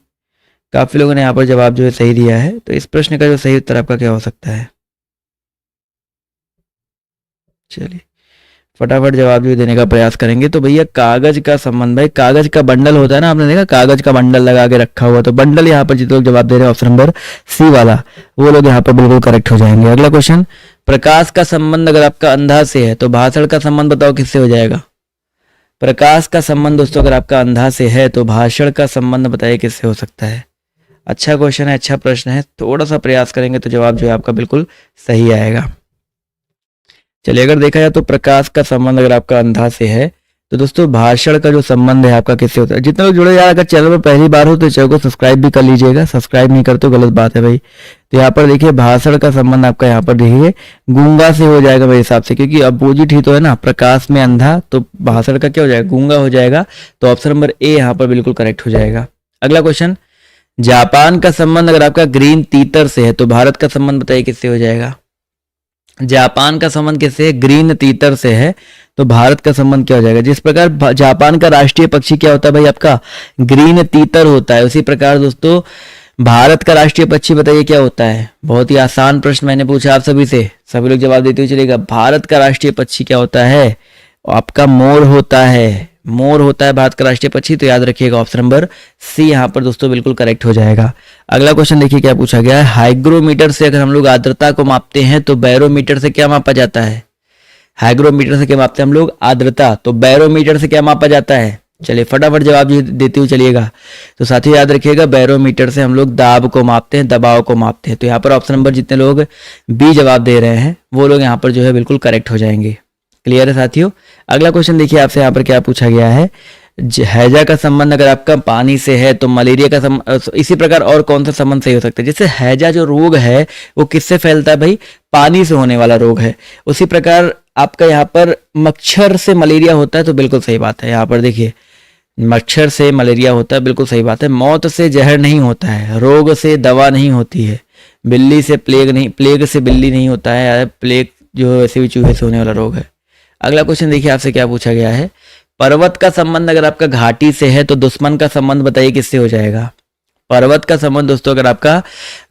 काफी लोगों ने यहाँ पर जवाब जो है सही दिया है, तो इस प्रश्न का जो सही उत्तर आपका क्या हो सकता है। चलिए फटाफट जवाब जो देने का प्रयास करेंगे। तो भैया कागज का संबंध, भाई कागज का बंडल होता है ना, आपने देखा कागज का बंडल लगा के रखा हुआ, तो बंडल यहाँ पर जितने लोग जवाब दे रहे हैं ऑप्शन नंबर सी वाला, वो लोग यहाँ पर बिल्कुल करेक्ट हो जाएंगे। अगला क्वेश्चन, प्रकाश का संबंध अगर आपका अंधा से है तो भाषण का संबंध बताओ किससे हो जाएगा। प्रकाश का संबंध दोस्तों अगर आपका अंधा से है तो भाषण का संबंध बताइए किससे हो सकता है। अच्छा क्वेश्चन है, अच्छा प्रश्न है, थोड़ा सा प्रयास करेंगे तो जवाब जो है आपका बिल्कुल सही आएगा। चलिए अगर देखा जाए तो प्रकाश का संबंध अगर आपका अंधा से है तो दोस्तों भाषण का जो संबंध है आपका किससे होता है। जितने लोग जुड़े यार, अगर चैनल पर पहली बार हो तो चैनल को सब्सक्राइब भी कर लीजिएगा, सब्सक्राइब नहीं करते तो गलत बात है भाई। तो यहाँ पर देखिए भाषण का संबंध आपका यहाँ पर देखिए गूंगा से हो जाएगा मेरे हिसाब से, क्योंकि अपोजिट ही तो है ना, प्रकाश में अंधा, तो भाषण का क्या हो जाएगा, गूंगा हो जाएगा। तो ऑप्शन नंबर ए यहाँ पर बिल्कुल करेक्ट हो जाएगा। अगला क्वेश्चन, जापान का संबंध अगर आपका ग्रीन तीतर से है तो भारत का संबंध बताइए किससे हो जाएगा। जापान का संबंध किससे, ग्रीन तीतर से है, तो भारत का संबंध क्या हो जाएगा। जिस प्रकार जापान का राष्ट्रीय पक्षी क्या होता है भाई आपका, ग्रीन तीतर होता है, उसी प्रकार दोस्तों भारत का राष्ट्रीय पक्षी बताइए क्या होता है। बहुत ही आसान प्रश्न मैंने पूछा आप सभी से, सभी लोग जवाब देते हुए चलेगा। भारत का राष्ट्रीय पक्षी क्या होता है, आपका मोर होता है, मोर होता है भारत का राष्ट्रीय पक्षी। तो याद रखिएगा ऑप्शन नंबर सी यहाँ पर दोस्तों बिल्कुल करेक्ट हो जाएगा। अगला क्वेश्चन देखिए क्या पूछा गया है। हाइग्रोमीटर से अगर हम लोग आर्द्रता को मापते हैं तो बैरोमीटर से क्या मापा जाता है। हाइग्रोमीटर से क्या मापते हैं हम लोग, आर्द्रता, तो बैरोमीटर से क्या मापा जाता है, चलिए फटाफट जवाब देते हुए चलिएगा। तो साथियों याद रखिएगा, बैरोमीटर से हम लोग दाब को मापते हैं, दबाव को मापते हैं। तो यहाँ पर ऑप्शन नंबर जितने लोग बी जवाब दे रहे हैं वो लोग यहाँ पर जो है बिल्कुल करेक्ट हो जाएंगे। क्लियर है साथियों। अगला क्वेश्चन देखिए आपसे यहाँ पर क्या पूछा गया है। हैजा का संबंध अगर आपका पानी से है तो मलेरिया का इसी प्रकार और कौन सा संबंध सही हो सकता है। जैसे हैजा जो रोग है वो किससे फैलता है भाई, पानी से होने वाला रोग है। उसी प्रकार आपका यहाँ पर मच्छर से मलेरिया होता है, तो बिल्कुल सही बात है। यहाँ पर देखिए मच्छर से मलेरिया होता है, बिल्कुल सही बात है। मौत से जहर नहीं होता है, रोग से दवा नहीं होती है, बिल्ली से प्लेग नहीं, प्लेग से बिल्ली नहीं होता है, प्लेग जो वैसे भी चूहे से होने वाला रोग है। अगला क्वेश्चन देखिए आपसे क्या पूछा गया है। पर्वत का संबंध अगर आपका घाटी से है तो दुश्मन का संबंध बताइए किससे हो जाएगा। पर्वत का संबंध दोस्तों अगर आपका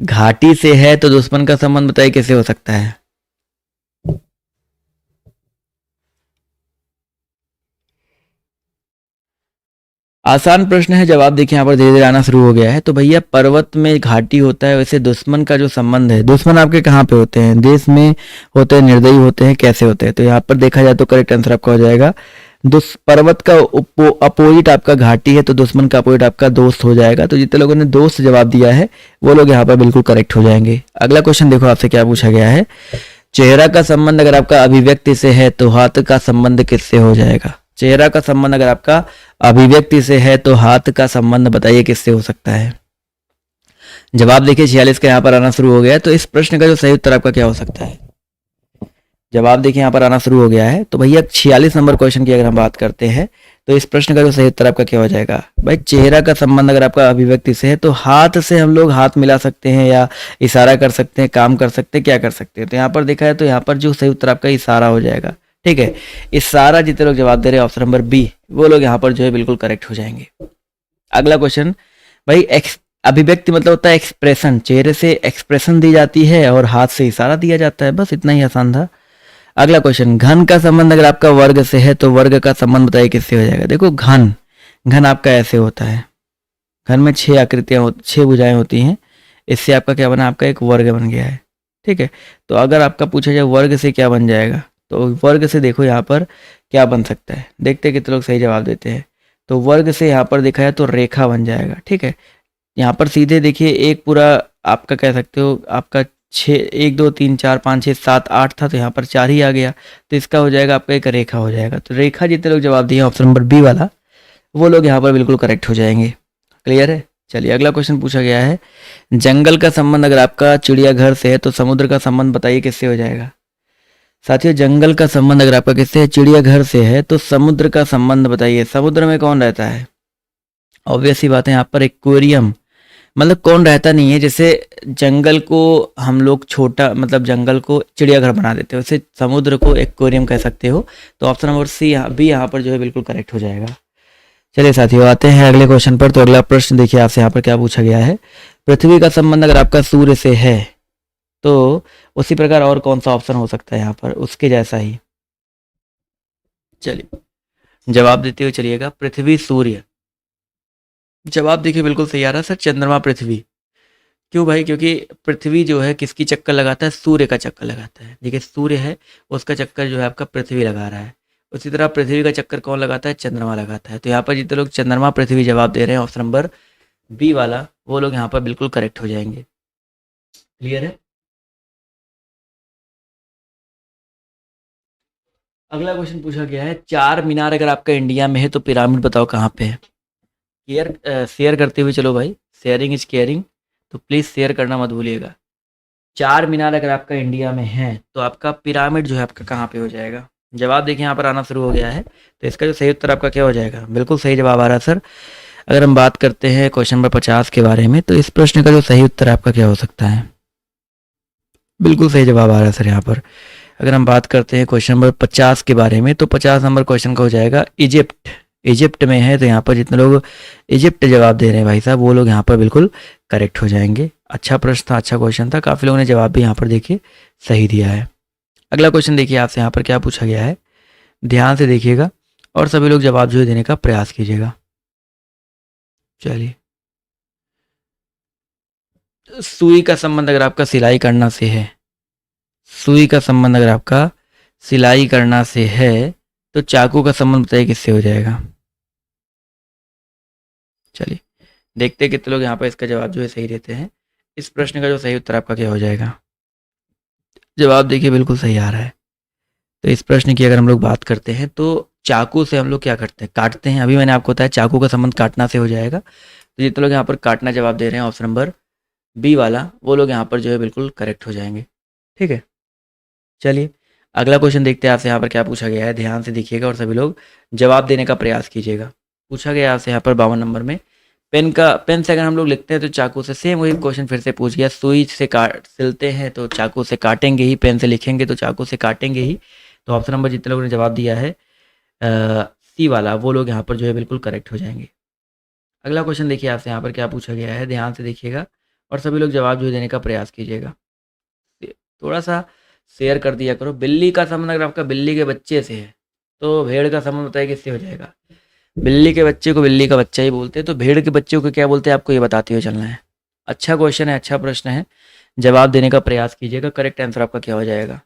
घाटी से है तो दुश्मन का संबंध बताइए किससे हो सकता है। आसान प्रश्न है, जवाब देखिए यहाँ पर धीरे धीरे आना शुरू हो गया है। तो भैया पर्वत में घाटी होता है, वैसे दुश्मन का जो संबंध है, दुश्मन आपके कहाँ पे होते हैं, देश में होते हैं, निर्दयी होते हैं, कैसे होते हैं। तो यहाँ पर देखा जाए तो करेक्ट आंसर आपका हो जाएगा पर्वत का अपोजिट आपका घाटी है, तो दुश्मन का अपोजिट आपका दोस्त हो जाएगा। तो जितने लोगों ने दोस्त जवाब दिया है वो लोग यहाँ पर बिल्कुल करेक्ट हो जाएंगे। अगला क्वेश्चन देखो आपसे क्या पूछा गया है। चेहरा का संबंध अगर आपका अभिव्यक्ति से है तो हाथ का संबंध किससे हो जाएगा। चेहरा का संबंध अगर आपका अभिव्यक्ति से है तो हाथ का संबंध बताइए किससे हो सकता है। जवाब देखिए 46 का यहाँ पर आना शुरू हो गया है। तो इस प्रश्न का जो सही उत्तर आपका क्या हो सकता है, जवाब देखिए यहाँ पर आना शुरू हो गया है। तो भैया 46 नंबर क्वेश्चन की अगर हम बात करते हैं तो इस प्रश्न का जो सही उत्तर आपका क्या हो जाएगा। भाई चेहरा का संबंध अगर आपका अभिव्यक्ति से है तो हाथ से हम लोग हाथ मिला सकते हैं या इशारा कर सकते हैं, काम कर सकते हैं, क्या कर सकते हैं। तो यहाँ पर देखा है तो यहाँ पर जो सही उत्तर आपका इशारा हो जाएगा। ठीक है, इशारा जितने लोग जवाब दे रहे हैं ऑप्शन नंबर बी वो लोग यहाँ पर जो है बिल्कुल करेक्ट हो जाएंगे। अगला क्वेश्चन भाई अभिव्यक्ति मतलब होता है एक्सप्रेशन, चेहरे से एक्सप्रेशन दी जाती है और हाथ से इशारा दिया जाता है, बस इतना ही आसान था। अगला क्वेश्चन, घन का संबंध अगर आपका वर्ग से है तो वर्ग का संबंध बताइए किससे हो जाएगा। देखो घन आपका ऐसे होता है, घन में 6 आकृतियां 6 भुजाएं होती हैं, इससे आपका क्या बना, आपका एक वर्ग बन गया है। ठीक है, तो अगर आपका पूछा जाए वर्ग से क्या बन जाएगा, तो वर्ग से देखो यहाँ पर क्या बन सकता है, देखते हैं कितने लोग सही जवाब देते हैं। तो वर्ग से यहाँ पर देखा जाए तो रेखा बन जाएगा। ठीक है, यहाँ पर सीधे देखिए एक पूरा आपका कह सकते हो आपका 6 1 2 3 4 5 6 7 8 था, तो यहाँ पर 4 ही आ गया, तो इसका हो जाएगा आपका एक रेखा हो जाएगा। तो रेखा जितने लोग जवाब दिए ऑप्शन नंबर बी वाला वो लोग यहाँ पर बिल्कुल करेक्ट हो जाएंगे। क्लियर है। चलिए अगला क्वेश्चन पूछा गया है, जंगल का संबंध अगर आपका चिड़ियाघर से है तो समुद्र का संबंध बताइए किससे हो जाएगा। साथियों जंगल का संबंध अगर आपका किससे है, चिड़ियाघर से है, तो समुद्र का संबंध बताइए। समुद्र में कौन रहता है, ऑब्वियस ही बात है यहाँ पर एक्वेरियम, मतलब कौन रहता नहीं है। जैसे जंगल को हम लोग छोटा मतलब जंगल को चिड़ियाघर बना देते हैं, वैसे समुद्र को एक्वेरियम कह सकते हो। तो ऑप्शन नंबर सी भी यहाँ पर जो है बिल्कुल करेक्ट हो जाएगा। चलिए साथियों आते हैं अगले क्वेश्चन पर। तो अगला प्रश्न देखिए आपसे यहाँ पर क्या पूछा गया है, पृथ्वी का संबंध अगर आपका सूर्य से है तो उसी प्रकार और कौन सा ऑप्शन हो सकता है यहाँ पर उसके जैसा ही। चलिए जवाब देते हुए चलिएगा, पृथ्वी सूर्य। जवाब देखिए बिल्कुल सही आ रहा है सर, चंद्रमा पृथ्वी। क्यों भाई, क्योंकि पृथ्वी जो है किसकी चक्कर लगाता है, सूर्य का चक्कर लगाता है। देखिए सूर्य है उसका चक्कर जो है आपका पृथ्वी लगा रहा है, उसी तरह पृथ्वी का चक्कर कौन लगाता है, चंद्रमा लगाता है। तो यहाँ पर जितने लोग चंद्रमा पृथ्वी जवाब दे रहे हैं ऑप्शन नंबर बी वाला वो लोग यहाँ पर बिल्कुल करेक्ट हो जाएंगे। क्लियर है। अगला क्वेश्चन पूछा गया है, चार मीनार अगर आपका इंडिया में है तो पिरामिड बताओ कहाँ पे है। शेयर करते हुए चलो भाई, शेयरिंग इज केयरिंग, तो प्लीज़ शेयर करना मत भूलिएगा। चार मीनार अगर आपका इंडिया में है तो आपका पिरामिड जो है आपका कहाँ पे हो जाएगा। जवाब देखिए यहाँ पर आना शुरू हो गया है, तो इसका जो सही उत्तर आपका क्या हो जाएगा, बिल्कुल सही जवाब आ रहा है सर। अगर हम बात करते हैं क्वेश्चन नंबर 50 के बारे में, तो इस प्रश्न का जो सही उत्तर आपका क्या हो सकता है, बिल्कुल सही जवाब आ रहा है सर यहाँ पर। अगर हम बात करते हैं क्वेश्चन नंबर 50 के बारे में, तो 50 नंबर क्वेश्चन का हो जाएगा इजिप्ट। इजिप्ट में है, तो यहाँ पर जितने लोग इजिप्ट जवाब दे रहे हैं भाई साहब वो लोग यहाँ पर बिल्कुल करेक्ट हो जाएंगे। अच्छा प्रश्न था, अच्छा क्वेश्चन था, काफ़ी लोगों ने जवाब भी यहाँ पर देखिए सही दिया है। अगला क्वेश्चन देखिए आपसे यहाँ पर क्या पूछा गया है, ध्यान से देखिएगा और सभी लोग जवाब जो है देने का प्रयास कीजिएगा। चलिए, सुई का संबंध अगर आपका सिलाई करना से है, सुई का संबंध अगर आपका सिलाई करना से है तो चाकू का संबंध बताइए किससे हो जाएगा। चलिए देखते हैं कितने लोग यहाँ पर इसका जवाब जो है सही देते हैं। इस प्रश्न का जो सही उत्तर आपका क्या हो जाएगा। जवाब देखिए बिल्कुल सही आ रहा है। तो इस प्रश्न की अगर हम लोग बात करते हैं तो चाकू से हम लोग क्या करते हैं, काटते हैं। अभी मैंने आपको बताया चाकू का संबंध काटना से हो जाएगा। तो जितने लोग यहाँ पर काटना जवाब दे रहे हैं ऑप्शन नंबर बी वाला, वो लोग यहाँ पर जो है बिल्कुल करेक्ट हो जाएंगे। ठीक है, चलिए अगला क्वेश्चन देखते हैं आपसे यहाँ पर क्या पूछा गया है। ध्यान से देखिएगा और सभी लोग जवाब देने का प्रयास कीजिएगा। पूछा गया आपसे यहाँ पर 52 नंबर में, पेन से अगर हम लोग लिखते हैं तो चाकू से, सेम वही क्वेश्चन फिर से पूछ गया। सुई से काट सिलते हैं तो चाकू से काटेंगे ही, पेन से लिखेंगे तो चाकू से काटेंगे ही। तो ऑप्शन नंबर जितने लोगों ने जवाब दिया है सी वाला, वो लोग यहाँ पर जो है बिल्कुल करेक्ट हो जाएंगे। अगला क्वेश्चन देखिए आपसे यहाँ पर क्या पूछा गया है। ध्यान से देखिएगा और सभी लोग जवाब जो है देने का प्रयास कीजिएगा। थोड़ा सा शेयर कर दिया करो। बिल्ली का संबंध अगर आपका बिल्ली के बच्चे से है तो भेड़ का संबंध बताइए किससे हो जाएगा। बिल्ली के बच्चे को बिल्ली का बच्चा ही बोलते हैं, तो भेड़ के बच्चे को क्या बोलते हैं आपको ये बताते हुए चलना है। अच्छा क्वेश्चन है, अच्छा प्रश्न है, जवाब देने का प्रयास कीजिएगा। करेक्ट आंसर आपका क्या हो जाएगा।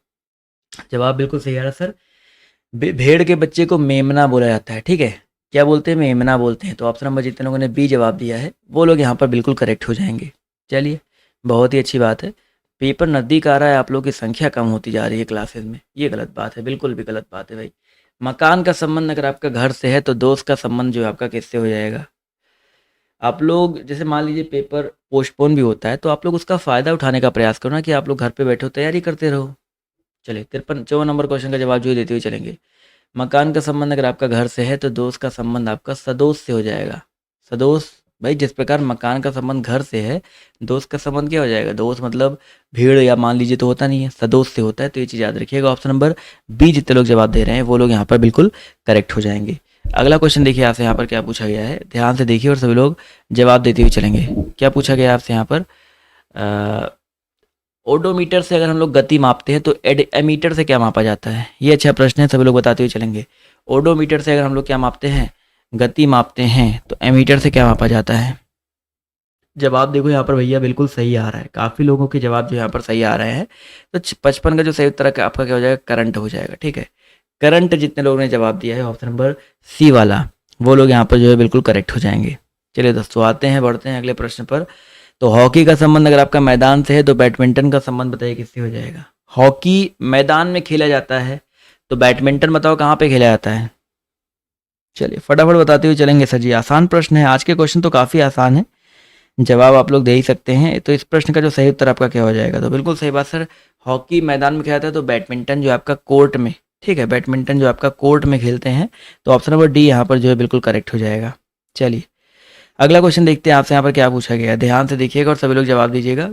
जवाब बिल्कुल सही आ रहा सर। भेड़ के बच्चे को मेमना बोला जाता है। ठीक है, क्या बोलते हैं, मेमना बोलते हैं। तो ऑप्शन नंबर जितने लोगों ने बी जवाब दिया है वो लोग यहाँ पर बिल्कुल करेक्ट हो जाएंगे। चलिए बहुत ही अच्छी बात है। पेपर नज़दीक आ रहा है, आप लोगों की संख्या कम होती जा रही है क्लासेस में, ये गलत बात है, बिल्कुल भी गलत बात है भाई। मकान का संबंध अगर आपका घर से है तो दोस्त का संबंध जो है आपका किससे हो जाएगा। आप लोग जैसे मान लीजिए पेपर पोस्टपोन भी होता है तो आप लोग उसका फ़ायदा उठाने का प्रयास करो ना, कि आप लोग घर पे बैठे हो तैयारी करते रहो। चलिए 54 नंबर क्वेश्चन का जवाब जो है देते हुए चलेंगे। मकान का संबंध अगर आपका घर से है तो दोस्त का संबंध आपका सदोस्त से हो जाएगा। सदोस्त भाई, जिस प्रकार मकान का संबंध घर से है, दोस्त का संबंध क्या हो जाएगा। दोस्त मतलब भीड़ या मान लीजिए तो होता नहीं है, सदोस्त से होता है। तो ये चीज़ याद रखिएगा। ऑप्शन नंबर बी जितने लोग जवाब दे रहे हैं वो लोग यहाँ पर बिल्कुल करेक्ट हो जाएंगे। अगला क्वेश्चन देखिए आपसे यहाँ पर क्या पूछा गया है। ध्यान से देखिए और सभी लोग जवाब देते हुए चलेंगे। क्या पूछा गया आपसे यहाँ पर, ओडोमीटर से अगर हम लोग गति मापते हैं तो एमीटर से क्या मापा जाता है। ये अच्छा प्रश्न है, सभी लोग बताते हुए चलेंगे। ओडोमीटर से अगर हम लोग क्या मापते हैं, गति मापते हैं, तो एमीटर से क्या मापा जाता है। जवाब देखो यहाँ पर भैया बिल्कुल सही आ रहा है। काफ़ी लोगों के जवाब जो यहाँ पर सही आ रहे हैं। तो 55 का जो सही उत्तर है आपका क्या हो जाएगा, करंट हो जाएगा। ठीक है, करंट जितने लोगों ने जवाब दिया है ऑप्शन नंबर सी वाला, वो लोग यहाँ पर जो है बिल्कुल करेक्ट हो जाएंगे। चलिए दोस्तों आते हैं, बढ़ते हैं अगले प्रश्न पर। तो हॉकी का संबंध अगर आपका मैदान से है तो बैडमिंटन का संबंध बताइए किससे हो जाएगा। हॉकी मैदान में खेला जाता है तो बैडमिंटन बताओ कहाँ पे खेला जाता है। चलिए फटाफट बताते हुए चलेंगे सर जी। आसान प्रश्न है, आज के क्वेश्चन तो काफ़ी आसान है, जवाब आप लोग दे ही सकते हैं। तो इस प्रश्न का जो सही उत्तर आपका क्या हो जाएगा। तो बिल्कुल सही बात सर, हॉकी मैदान में खेला जाता है तो बैडमिंटन जो आपका कोर्ट में, ठीक है, बैडमिंटन जो आपका कोर्ट में खेलते हैं। तो ऑप्शन नंबर डी यहाँ पर जो है बिल्कुल करेक्ट हो जाएगा। चलिए अगला क्वेश्चन देखते हैं आपसे यहाँ पर क्या पूछा गया है। ध्यान से देखिएगा और सभी लोग जवाब दीजिएगा।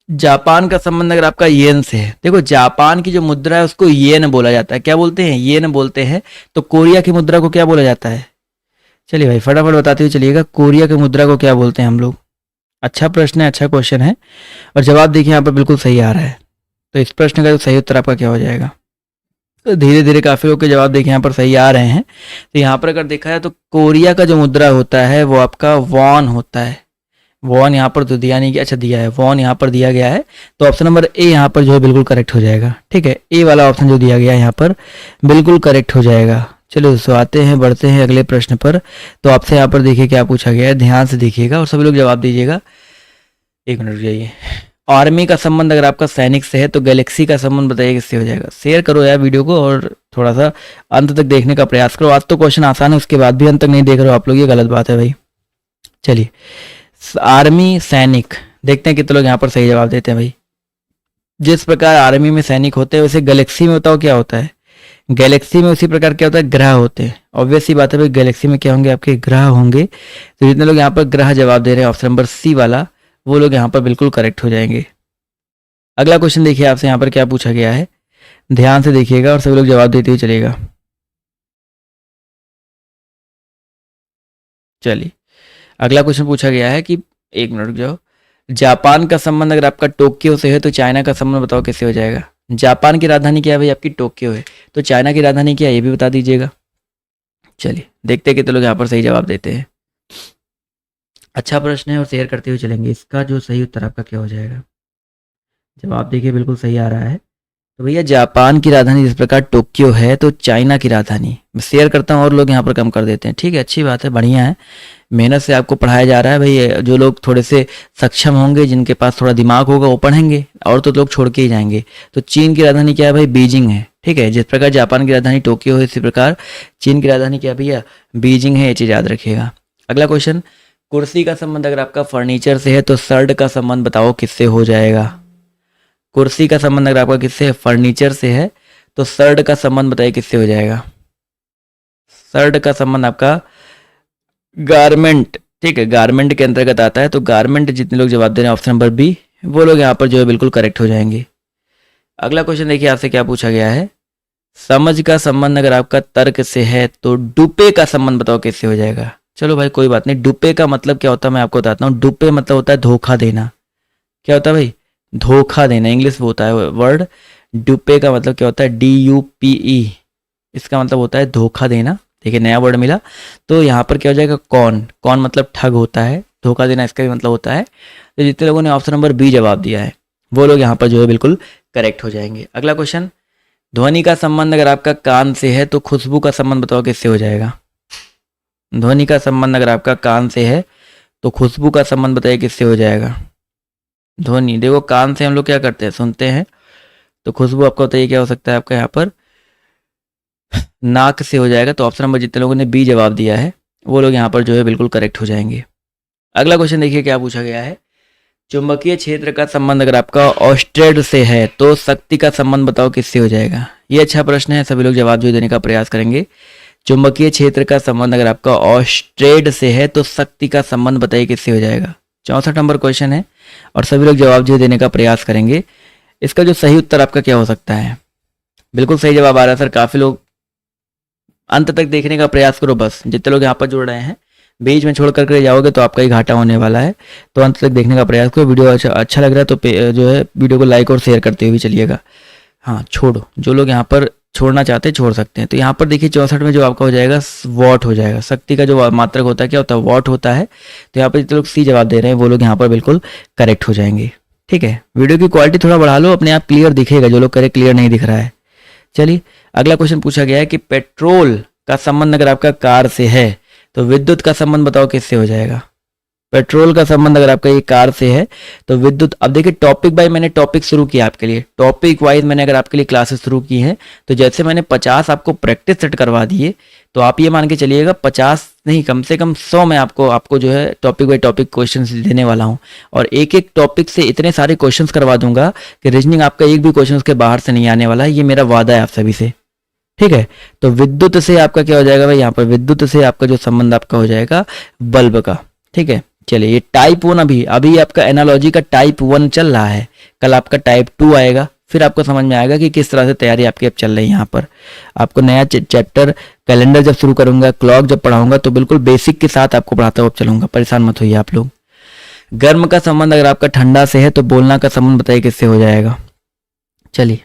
जापान का संबंध अगर आपका येन से है, देखो जापान की जो मुद्रा है उसको येन बोला जाता है। क्या बोलते हैं, येन बोलते हैं। तो कोरिया की मुद्रा को क्या बोला जाता है। चलिए भाई फटाफट बताते हुए चलिएगा, कोरिया की मुद्रा को क्या बोलते हैं हम लोग। अच्छा प्रश्न है, अच्छा क्वेश्चन है और जवाब देखिए यहाँ पर बिल्कुल सही आ रहा है। तो इस प्रश्न का जो सही उत्तर आपका क्या हो जाएगा। तो धीरे धीरे काफ़ी लोग के जवाब देखिए यहाँ पर सही आ रहे हैं। तो यहाँ पर अगर देखा जाए तो कोरिया का जो मुद्रा होता है वो आपका वॉन होता है। वॉन यहाँ पर तो दिया नहीं गया, अच्छा दिया है, वॉन यहाँ पर दिया गया है। तो ऑप्शन नंबर ए यहाँ पर जो है बिल्कुल करेक्ट हो जाएगा। ठीक है, ए वाला ऑप्शन जो दिया गया है यहाँ पर बिल्कुल करेक्ट हो जाएगा। चलो दोस्तों आते हैं, बढ़ते हैं अगले प्रश्न पर। तो आपसे यहाँ पर देखिए क्या पूछा गया है, ध्यान से देखिएगा और सभी लोग जवाब दीजिएगा। एक मिनट रुक जाइए। आर्मी का संबंध अगर आपका सैनिक से है तो गैलेक्सी का संबंध बताइए किससे हो जाएगा। शेयर करो यार वीडियो को और थोड़ा सा अंत तक देखने का प्रयास करो। आज तो क्वेश्चन आसान है, उसके बाद भी अंत तक नहीं देख रहे हो आप लोग, ये गलत बात है भाई। चलिए आर्मी सैनिक, देखते हैं कितने लोग यहाँ पर सही जवाब देते हैं भाई। जिस प्रकार आर्मी में सैनिक होते हैं वैसे गैलेक्सी में बताओ क्या होता है। गैलेक्सी में उसी प्रकार क्या होता है, ग्रह होते हैं। ऑब्वियस सी बात है भाई, गैलेक्सी में क्या होंगे, आपके ग्रह होंगे। तो जितने लोग यहाँ पर ग्रह जवाब दे रहे हैं ऑप्शन नंबर सी वाला, वो लोग यहाँ पर बिल्कुल करेक्ट हो जाएंगे। अगला क्वेश्चन देखिए आपसे यहाँ पर क्या पूछा गया है। ध्यान से देखिएगा और सभी लोग जवाब देते हुए चलिएगा। चलिए अगला क्वेश्चन पूछा गया है कि, एक मिनट रुक जाओ। जापान का संबंध अगर आपका टोक्यो से है तो चाइना का संबंध बताओ कैसे हो जाएगा। जापान की राजधानी क्या है भाई, आपकी टोक्यो है। तो चाइना की राजधानी क्या है ये भी बता दीजिएगा। चलिए देखते हैं कितने लोग यहाँ पर सही जवाब देते हैं। अच्छा प्रश्न है और शेयर करते हुए चलेंगे। इसका जो सही उत्तर आपका क्या हो जाएगा। जवाब देखिए बिल्कुल सही आ रहा है। तो भैया जापान की राजधानी जिस प्रकार टोक्यो है तो चाइना की राजधानी, मैं शेयर करता हूँ और लोग यहाँ पर कम कर देते हैं। ठीक है, अच्छी बात है, बढ़िया है, मेहनत से आपको पढ़ाया जा रहा है भाई। जो लोग थोड़े से सक्षम होंगे, जिनके पास थोड़ा दिमाग होगा, वो पढ़ेंगे, और तो लोग छोड़ के ही जाएंगे। तो चीन की राजधानी क्या है भाई? बीजिंग है। ठीक है, जिस प्रकार जापान की राजधानी टोक्यो है, इसी प्रकार चीन की राजधानी क्या है भैया? बीजिंग है, ये चीज़ याद रखिएगा। अगला क्वेश्चन, कुर्सी का संबंध अगर आपका फर्नीचर से है तो सर्ड का संबंध बताओ किससे हो जाएगा? कुर्सी का संबंध अगर आपका किससे है? फर्नीचर से है, तो सर्ड का संबंध बताइए किससे हो जाएगा? सर्ड का संबंध आपका गारमेंट। ठीक है, गारमेंट के अंतर्गत आता है, तो गारमेंट जितने लोग जवाब दे रहे हैं ऑप्शन नंबर बी, वो लोग यहाँ पर जो है बिल्कुल करेक्ट हो जाएंगे। अगला क्वेश्चन देखिए, आपसे क्या पूछा गया है? समझ का संबंध अगर आपका तर्क से है तो डुपे का संबंध बताओ किससे हो जाएगा? चलो भाई कोई बात नहीं, डुपे का मतलब क्या होता है मैं आपको बताता हूँ। डुपे मतलब होता है धोखा देना। क्या होता है भाई? धोखा देना, इंग्लिश में होता है वर्ड। डुपे का मतलब क्या होता है? DUPE, इसका मतलब होता है धोखा देना। देखिए नया वर्ड मिला, तो यहाँ पर क्या हो जाएगा? कौन। कौन मतलब ठग होता है, धोखा देना इसका भी मतलब होता है। तो जितने लोगों ने ऑप्शन नंबर बी जवाब दिया है वो लोग यहाँ पर जो है बिल्कुल करेक्ट हो जाएंगे। अगला क्वेश्चन, ध्वनि का संबंध अगर आपका कान से है तो खुशबू का संबंध बताओ किससे हो जाएगा? ध्वनि का संबंध अगर आपका कान से है तो खुशबू का संबंध बताइए किससे हो जाएगा? ध्वनि, देखो कान से हम लोग क्या करते हैं? सुनते हैं। तो खुशबू आपका बताइए क्या हो सकता है आपका यहाँ पर? नाक से हो जाएगा। तो ऑप्शन नंबर जितने लोगों ने बी जवाब दिया है वो लोग यहाँ पर जो है बिल्कुल करेक्ट हो जाएंगे। अगला क्वेश्चन देखिए क्या पूछा गया है? चुंबकीय क्षेत्र का संबंध अगर आपका ऑस्ट्रेड से है तो शक्ति का संबंध बताओ किससे हो जाएगा? ये अच्छा प्रश्न है, सभी लोग जवाब जो देने का प्रयास करेंगे। चुंबकीय क्षेत्र का संबंध अगर आपका ऑस्ट्रेड से है तो शक्ति का संबंध बताइए किससे हो जाएगा? 64 नंबर क्वेश्चन है और सभी लोग जवाब जो देने का प्रयास करेंगे। इसका जो सही उत्तर आपका क्या हो सकता है? बिल्कुल सही जवाब आ रहा है सर, काफी लोग। अंत तक देखने का प्रयास करो बस, जितने लोग यहाँ पर जुड़ रहे हैं। बीच में छोड़ करके जाओगे तो आपका ही घाटा होने वाला है, तो अंत तक देखने का प्रयास करो। वीडियो अच्छा लग रहा है तो जो है वीडियो को लाइक और शेयर करते हुए चलिएगा। हाँ छोड़ो, जो लोग यहाँ पर छोड़ना चाहते हैं छोड़ सकते हैं। तो यहाँ पर देखिए 64 में जो आपका हो जाएगा वॉट हो जाएगा। शक्ति का जो मात्रक होता है क्या होता है? वॉट होता है। तो यहाँ पर जितने लोग सी जवाब दे रहे हैं वो लोग यहाँ पर बिल्कुल करेक्ट हो जाएंगे। ठीक है, वीडियो की क्वालिटी थोड़ा बढ़ा लो, अपने आप क्लियर दिखेगा। जो लोग कह रहे क्लियर नहीं दिख रहा है। चलिए अगला क्वेश्चन पूछा गया है कि पेट्रोल का संबंध अगर आपका कार से है तो विद्युत का संबंध बताओ किससे हो जाएगा? पेट्रोल का संबंध अगर आपका ये कार से है तो विद्युत। अब देखिए टॉपिक बाय मैंने टॉपिक शुरू किया आपके लिए, टॉपिक वाइज मैंने अगर आपके लिए क्लासेस शुरू की हैं। तो जैसे मैंने 50 आपको प्रैक्टिस सेट करवा दिए, तो आप ये मान के चलिएगा 50 नहीं कम से कम 100 में आपको जो है टॉपिक बाय टॉपिक क्वेश्चन देने वाला हूँ। और एक एक टॉपिक से इतने सारे क्वेश्चन करवा दूंगा कि रीजनिंग आपका एक भी क्वेश्चन उसके बाहर से नहीं आने वाला है। ये मेरा वादा है आप सभी से। ठीक है, तो विद्युत से आपका क्या हो जाएगा भाई? यहाँ पर विद्युत से आपका जो संबंध आपका हो जाएगा बल्ब का। ठीक है, चलिए ये टाइप 1 अभी आपका एनालॉजी का टाइप 1 चल रहा है। कल आपका टाइप 2 आएगा, फिर आपको समझ में आएगा कि किस तरह से तैयारी आपकी अब चल रही है। यहाँ पर आपको नया चैप्टर कैलेंडर जब शुरू करूंगा, क्लॉक जब पढ़ाऊंगा तो बिल्कुल बेसिक के साथ आपको पढ़ाता हुआ चलूंगा, परेशान मत होइए आप लोग। गर्म का संबंध अगर आपका ठंडा से है तो बोलना का संबंध बताइए किससे हो जाएगा? चलिए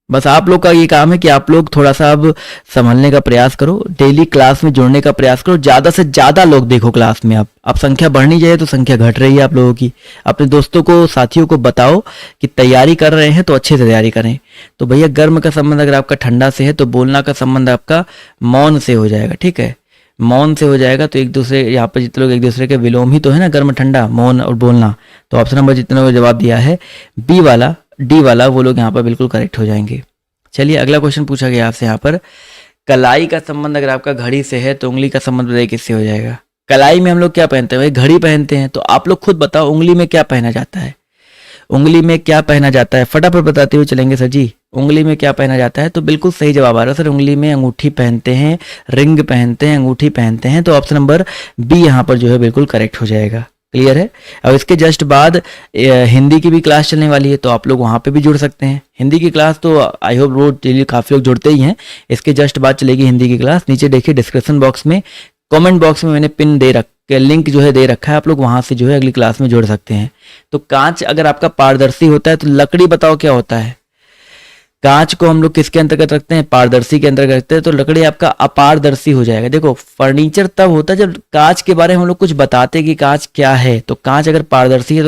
बस आप लोग का ये काम है कि आप लोग थोड़ा सा अब संभलने का प्रयास करो, डेली क्लास में जुड़ने का प्रयास करो, ज़्यादा से ज़्यादा लोग देखो क्लास में। अब संख्या बढ़नी चाहिए तो संख्या घट रही है आप लोगों की। अपने दोस्तों को साथियों को बताओ कि तैयारी कर रहे हैं तो अच्छे से तैयारी करें। तो भैया गर्म का संबंध अगर आपका ठंडा से है तो बोलना का संबंध आपका मौन से हो जाएगा। ठीक है, मौन से हो जाएगा। तो एक दूसरे यहाँ पर जितने लोग एक दूसरे के विलोम ही तो है ना, गर्म ठंडा मौन और बोलना। तो ऑप्शन नंबर जितने लोगों ने जवाब दिया है बी वाला डी वाला, वो लोग यहाँ पर बिल्कुल करेक्ट हो जाएंगे। चलिए अगला क्वेश्चन पूछा गया आपसे यहाँ पर, कलाई का संबंध अगर आपका घड़ी से है तो उंगली का संबंध बताइए किससे हो जाएगा? कलाई में हम लोग क्या पहनते हैं भाई? घड़ी पहनते हैं। तो आप लोग खुद बताओ उंगली में क्या पहना जाता है? उंगली में क्या पहना जाता है? फटाफट बताते हुए चलेंगे सर जी। उंगली में क्या पहना जाता है? तो बिल्कुल सही जवाब आ रहा है सर, उंगली में अंगूठी पहनते हैं, रिंग पहनते हैं, अंगूठी पहनते हैं। तो ऑप्शन नंबर बी यहाँ पर जो है बिल्कुल करेक्ट हो जाएगा। क्लियर है? अब इसके जस्ट बाद हिंदी की भी क्लास चलने वाली है, तो आप लोग वहाँ पे भी जुड़ सकते हैं। हिंदी की क्लास तो आई होप रोज डेली काफ़ी लोग जुड़ते ही हैं। इसके जस्ट बाद चलेगी हिंदी की क्लास। नीचे देखिए डिस्क्रिप्शन बॉक्स में, कमेंट बॉक्स में मैंने पिन लिंक जो है दे रखा है, आप लोग वहाँ से जो है अगली क्लास में जुड़ सकते हैं। तो कांच अगर आपका पारदर्शी होता है तो लकड़ी बताओ क्या होता है? कांच को हम लोग किसके अंतर्गत रखते हैं? पारदर्शी के अंतर्गत रखते हैं। तो लकड़ी आपका अपारदर्शी हो जाएगा। देखो फर्नीचर तब होता है जब कांच के बारे में हम लोग कुछ बताते हैं कि कांच क्या है। तो कांच अगर पारदर्शी है तो